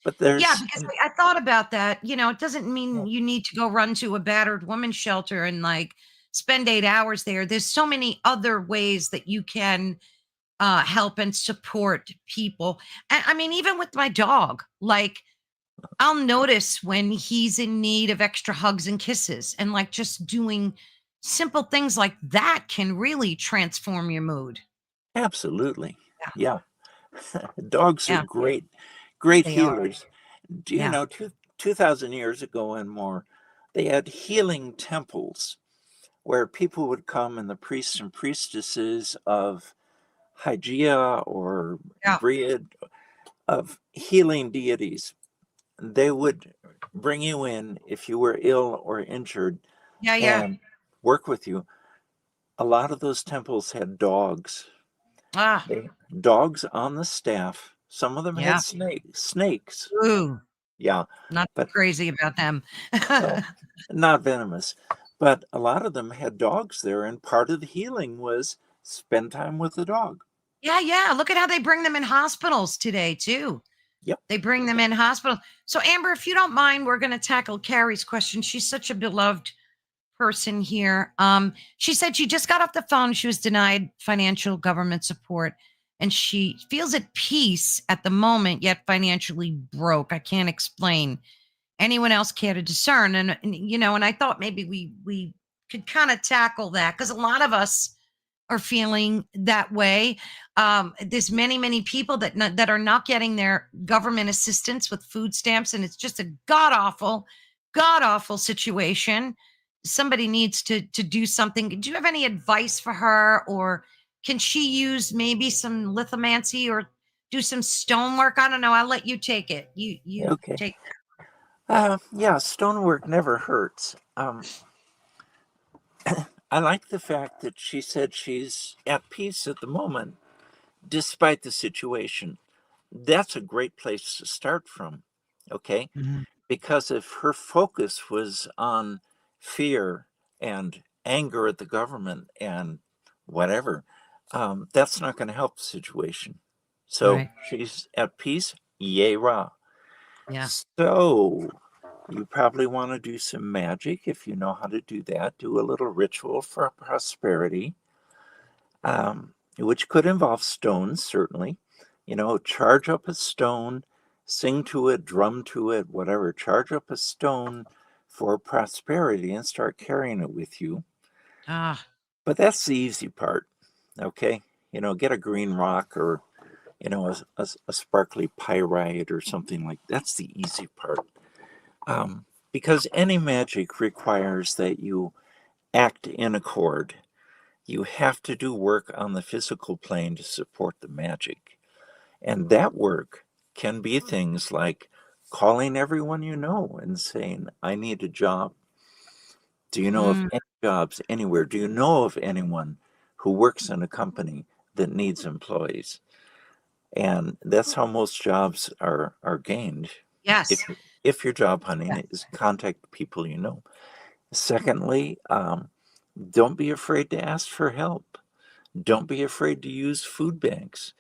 but Yeah, there's, because I thought about that. It doesn't mean you need to go run to a battered women's shelter and like spend 8 hours there. There's so many other ways that you can help and support people. And I mean, even with my dog, like I'll notice when he's in need of extra hugs and kisses, and like just doing simple things like that can really transform your mood. absolutely, Yeah, yeah. Dogs are yeah, great, great they are. healers. Do you Yeah. know, 2,000 years ago and more, they had healing temples where people would come, and the priests and priestesses of Hygeia or Yeah. Breed, of healing deities, they would bring you in if you were ill or injured Yeah. Yeah. and work with you. A lot of those temples had dogs. Ah, They dogs on the staff. Some of them had yeah. snakes. Ooh. Yeah, Not too but crazy about them. well, not venomous. But a lot of them had dogs there, and part of the healing was spend time with the dog. Yeah, yeah, look at how they bring them in hospitals today too. Yep. They bring them in hospital. So Amber, if you don't mind, we're gonna tackle Carrie's question. She's such a beloved person here. She said she just got off the phone. She was denied financial government support, and she feels at peace at the moment, yet financially broke. I can't explain. Anyone else care to discern? And I thought maybe we could kind of tackle that because a lot of us are feeling that way. There's many people that are not getting their government assistance with food stamps, and it's just a god awful situation. Somebody needs to do something. Do you have any advice for her, or can she use maybe some lithomancy or do some stonework? I don't know. I'll let you take it. You Okay. take. Yeah, stonework never hurts. I like the fact that she said she's at peace at the moment, despite the situation. That's a great place to start from, okay? Mhm. Because if her focus was on fear and anger at the government and whatever, that's not going to help the situation. So Right. she's at peace, yay rah. Yeah. So you probably want to do some magic if you know how to do that. Do a little ritual for prosperity, which could involve stones, certainly. You know, charge up a stone, sing to it, drum to it, whatever. Charge up a stone for prosperity and start carrying it with you. Ah, But that's the easy part, okay? You know, get a green rock or, you know, a sparkly pyrite or something like that's the easy part. Because any magic requires that you act in accord. You have to do work on the physical plane to support the magic. And that work can be things like calling everyone you know and saying, I need a job. Do you know of mm, any jobs anywhere? Do you know of anyone who works in a company that needs employees? And that's how most jobs are gained. If, yes. if you're job hunting, Yeah. is contact people you know. Secondly, don't be afraid to ask for help. Don't be afraid to use food banks.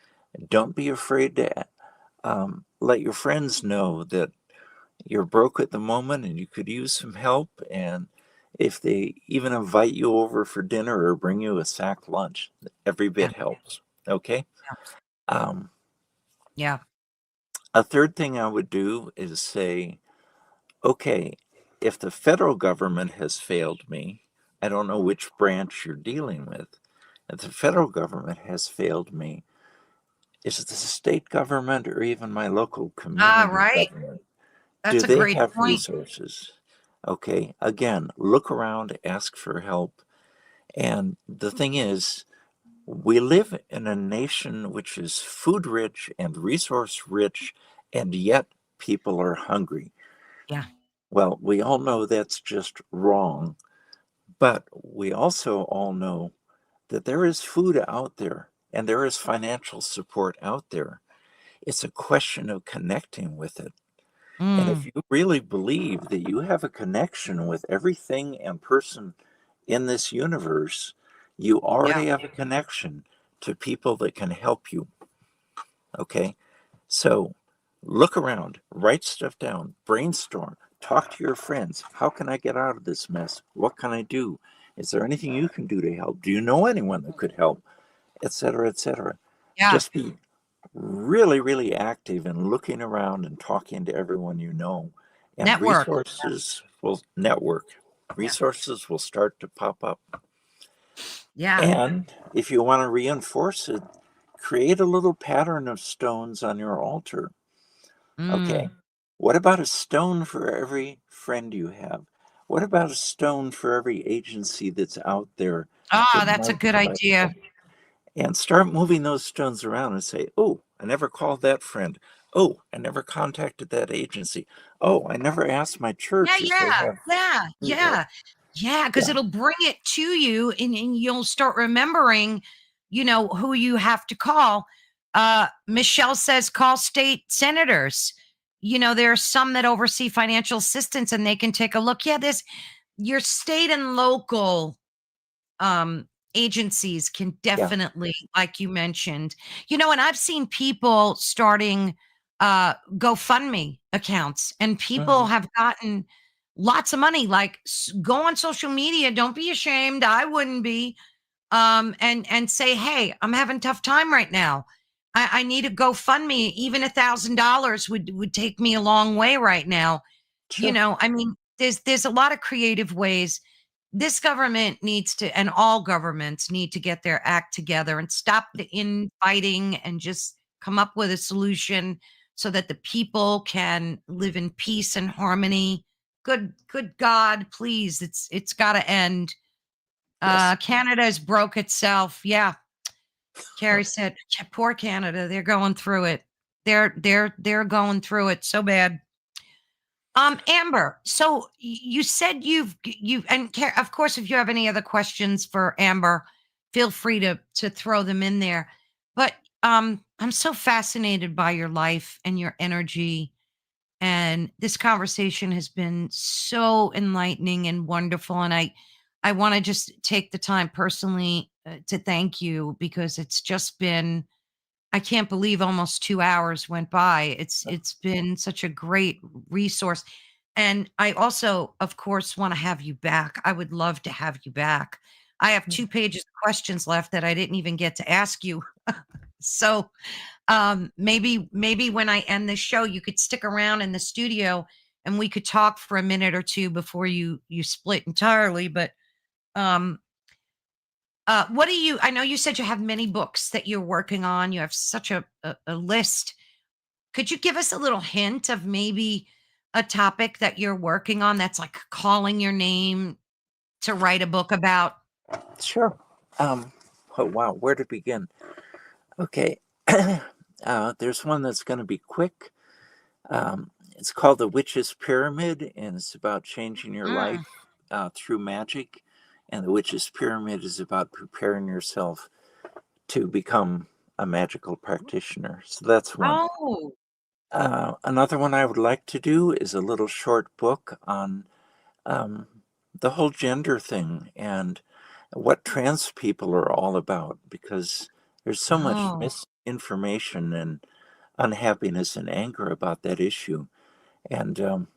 Don't be afraid to let your friends know that you're broke at the moment and you could use some help. And if they even invite you over for dinner or bring you a sack lunch, every Yeah. bit helps. Okay. Um, Yeah. a third thing I would do is say, okay, if the federal government has failed me, I don't know which branch you're dealing with. If the federal government has failed me, is it the state government or even my local Ah, community right. government? Do That's a they great have point. resources? Okay, again, look around, ask for help. And the thing is, we live in a nation which is food rich and resource rich, and yet people are hungry. Yeah. Well, we all know that's just wrong, but we also all know that there is food out there and there is financial support out there. It's a question of connecting with it. And if Mm, you really believe that you have a connection with everything and person in this universe, you yeah. already have a connection to people that can help you. Okay? So look around, write stuff down, brainstorm, talk to your friends. How can I get out of this mess? What can I do? Is there anything you can do to help? Do you know anyone that could help? Etc., etc. Yeah. Just be really, really active in looking around and talking to everyone you know. And Network. resources will network. Yeah. Resources will start to pop up. Yeah. And if you want to reinforce it, create a little pattern of stones on your altar. Okay. Mm. What about a stone for every friend you have? What about a stone for every agency that's out there Ah, that that's a might good provide idea. help? And start moving those stones around and say, oh, I never called that friend. Oh, I never contacted that agency. Oh, I never asked my Yeah, church if they yeah, have yeah, food help. yeah. Yeah, because Yeah. it'll bring it to you and you'll start remembering, who you have to call. Michelle says call state senators. There are some that oversee financial assistance and they can take a look. Yeah, there's your state and local agencies can Yeah. definitely, like you mentioned, and I've seen people starting GoFundMe accounts, and people Mhm. have gotten lots of money. Like, go on social media, don't be ashamed. I wouldn't be. And say, hey, I'm having a tough time right now. I need a GoFundMe. Even $1,000 would take me a long way right now. Sure. I mean, there's a lot of creative ways. This government needs to, and all governments need to get their act together and stop the infighting and just come up with a solution so that the people can live in peace and harmony. Good God, please, it's got to end. Yes. Canada's broke itself. Yeah, Carrie said, poor Canada, they're going through it. They're going through it so bad. Amber, so you said and of course, if you have any other questions for Amber, feel free to throw them in there. But I'm so fascinated by your life and your energy, and this conversation has been so enlightening and wonderful. And I want to just take the time personally to thank you, because it's just been, I can't believe almost 2 hours went by. It's been such a great resource. And I also, of course, want to have you back. I would love to have you back. I have 2 pages of questions left that I didn't even get to ask you. So maybe when I end this show, you could stick around in the studio and we could talk for a minute or two before you split entirely. But um what do you, I know you said you have many books that you're working on. You have such a list. Could you give us a little hint of maybe a topic that you're working on that's like calling your name to write a book about? Sure. Oh, wow. Where to begin? Okay. There's one that's going to be quick. It's called The Witch's Pyramid, and it's about changing your life Mm. through magic. And the Witch's Pyramid is about preparing yourself to become a magical practitioner. So that's one. Oh, Another one I would like to do is a little short book on um, the whole gender thing and what trans people are all about, because there's so much oh, misinformation and unhappiness and anger about that issue. And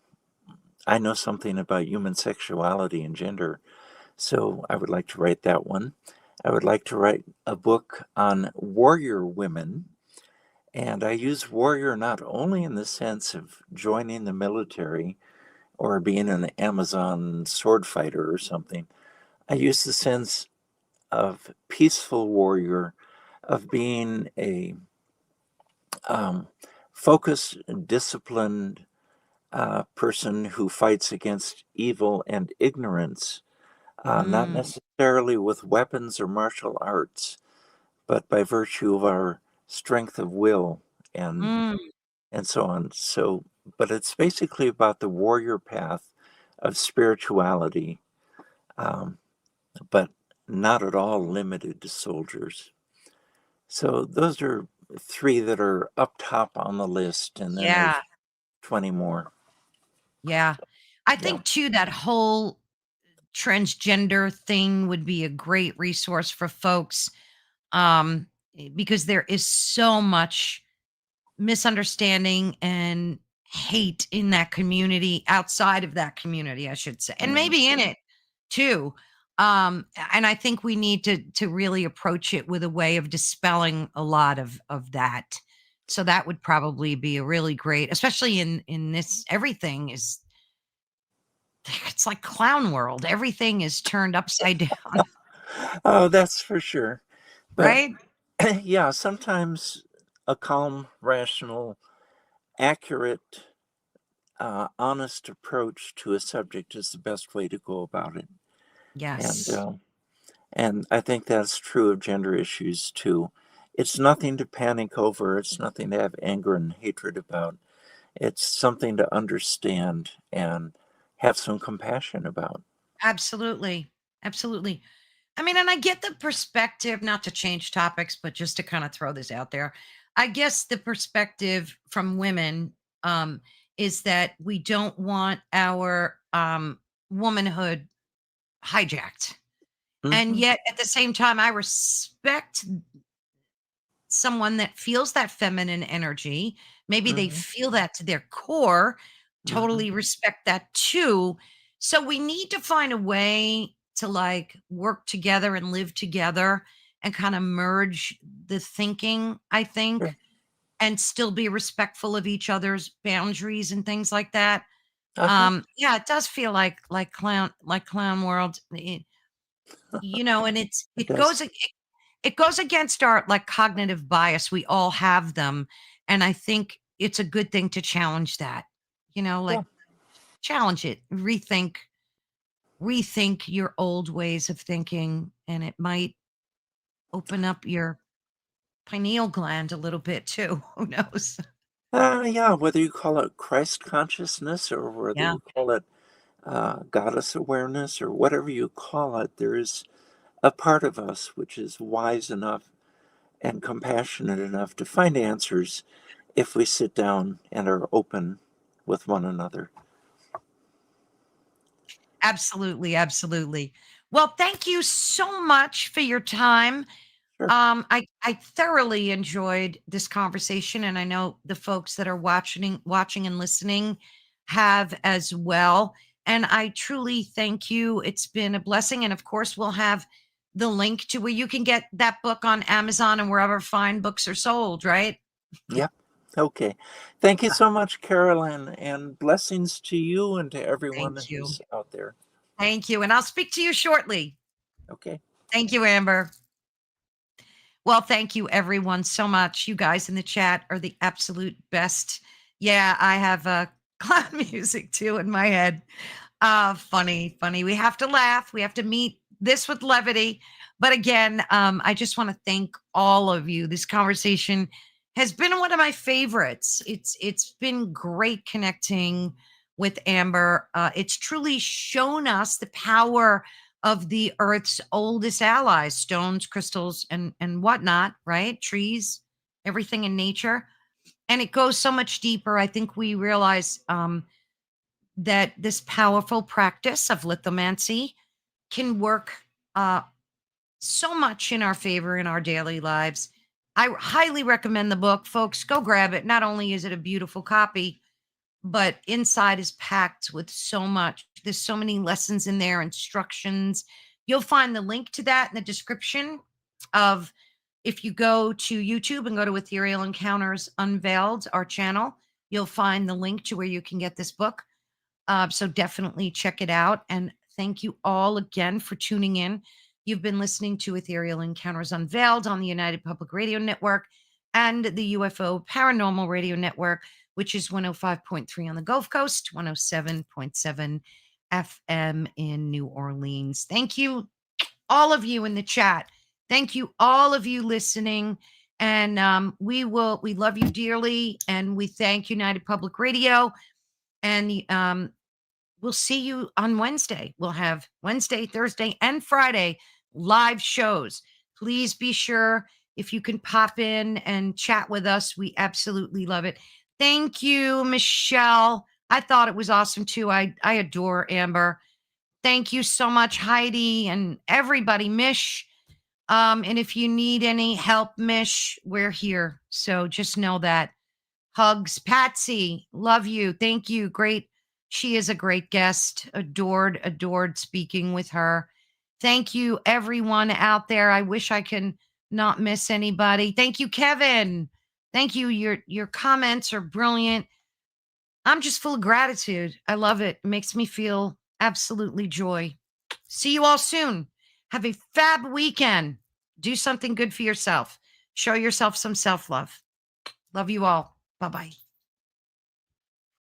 I know something about human sexuality and gender, so I would like to write that one. I would like to write a book on warrior women. And I use warrior not only in the sense of joining the military or being an Amazon sword fighter or something. I use the sense of peaceful warrior, of being a um, focused, disciplined person who fights against evil and ignorance, not mm, necessarily with weapons or martial arts, but by virtue of our strength of will and mm. and so on. So, but it's basically about the warrior path of spirituality, um, but not at all limited to soldiers. So those are three that are up top on the list, and then there's Yeah, 20 more. yeah. I Yeah. think too that whole transgender thing would be a great resource for folks, um, because there is so much misunderstanding and hate in that community, outside of that community, I should say, and Mhm. maybe in it too. And I think we need to really approach it with a way of dispelling a lot of that. So that would probably be a really great, especially in this, everything is, it's like clown world. Everything is turned upside down, Oh, that's for sure. But right? yeah, sometimes a calm, rational, accurate, honest approach to a subject is the best way to go about it. And Yes. and I think that's true of gender issues too. It's nothing to panic over. It's nothing to have anger and hatred about. It's something to understand and have some compassion about. Absolutely. Absolutely. I mean, and I get the perspective, not to change topics, but just to kind of throw this out there. I guess the perspective from women, um, is that we don't want our womanhood hijacked. And Hmm. yet at the same time, I respect someone that feels that feminine energy. Maybe they Hmm. feel that to their core. Hmm. Totally respect that too. So we need to find a way to like work together and live together and kind of merge the thinking, I think, Sure. and still be respectful of each other's boundaries and things like that. Uh-huh. Yeah, it does feel like clown world. And It does. it goes against our like cognitive bias. We all have them. And I think it's a good thing to challenge that, Yeah. like challenge it, rethink your old ways of thinking. And it might open up your pineal gland a little bit too. Who knows? Yeah, whether you call it Christ consciousness or whether Yeah. you call it goddess awareness or whatever you call it, there is a part of us which is wise enough and compassionate enough to find answers if we sit down and are open with one another. Absolutely, absolutely. Well, thank you so much for your time. Sure. I thoroughly enjoyed this conversation, and I know the folks that are watching and listening have as well. And I truly thank you. It's been a blessing. And of course, we'll have the link to where you can get that book on Amazon and wherever fine books are sold, right? Yep. Okay. Thank you so much, Carolyn, and blessings to you and to everyone Thank you. who's out there. Thank you. And I'll speak to you shortly. Okay. Thank you, Amber. Well, thank you everyone so much. You guys in the chat are the absolute best. Yeah, I have clown music too in my head. Funny, funny. We have to laugh. We have to meet this with levity. But again, I just want to thank all of you. This conversation has been one of my favorites. It's been great connecting with Amber. It's truly shown us the power of the Earth's oldest allies, stones, crystals, and whatnot, right? Trees, everything in nature. And it goes so much deeper. I think we realize that this powerful practice of lithomancy can work uh, so much in our favor in our daily lives. I highly recommend the book, folks. Go grab it. Not only is it a beautiful copy, but inside is packed with so much. There's so many lessons in there, instructions. You'll find the link to that in the description of if you go to YouTube and go to Ethereal Encounters Unveiled, our channel, you'll find the link to where you can get this book. So definitely check it out. And thank you all again for tuning in. You've been listening to Ethereal Encounters Unveiled on the United Public Radio Network and the UFO Paranormal Radio Network, which is 105.3 on the Gulf Coast, 107.7 FM in New Orleans. Thank you, all of you in the chat. Thank you, all of you listening. And we love you dearly. And we thank United Public Radio. And we'll see you on Wednesday. We'll have Wednesday, Thursday, and Friday live shows. Please be sure if you can pop in and chat with us. We absolutely love it. Thank you, Michelle. I thought it was awesome too. I adore Amber. Thank you so much, Heidi, and everybody, Mish. And if you need any help, Mish, we're here. So just know that. Hugs, Patsy. Love you. Thank you. Great. She is a great guest. Adored speaking with her. Thank you, everyone out there. I wish I can not miss anybody. Thank you, Kevin. Thank you. Your comments are brilliant. I'm just full of gratitude. I love it. It makes me feel absolutely joy. See you all soon. Have a fab weekend. Do something good for yourself. Show yourself some self love. Love you all. Bye bye.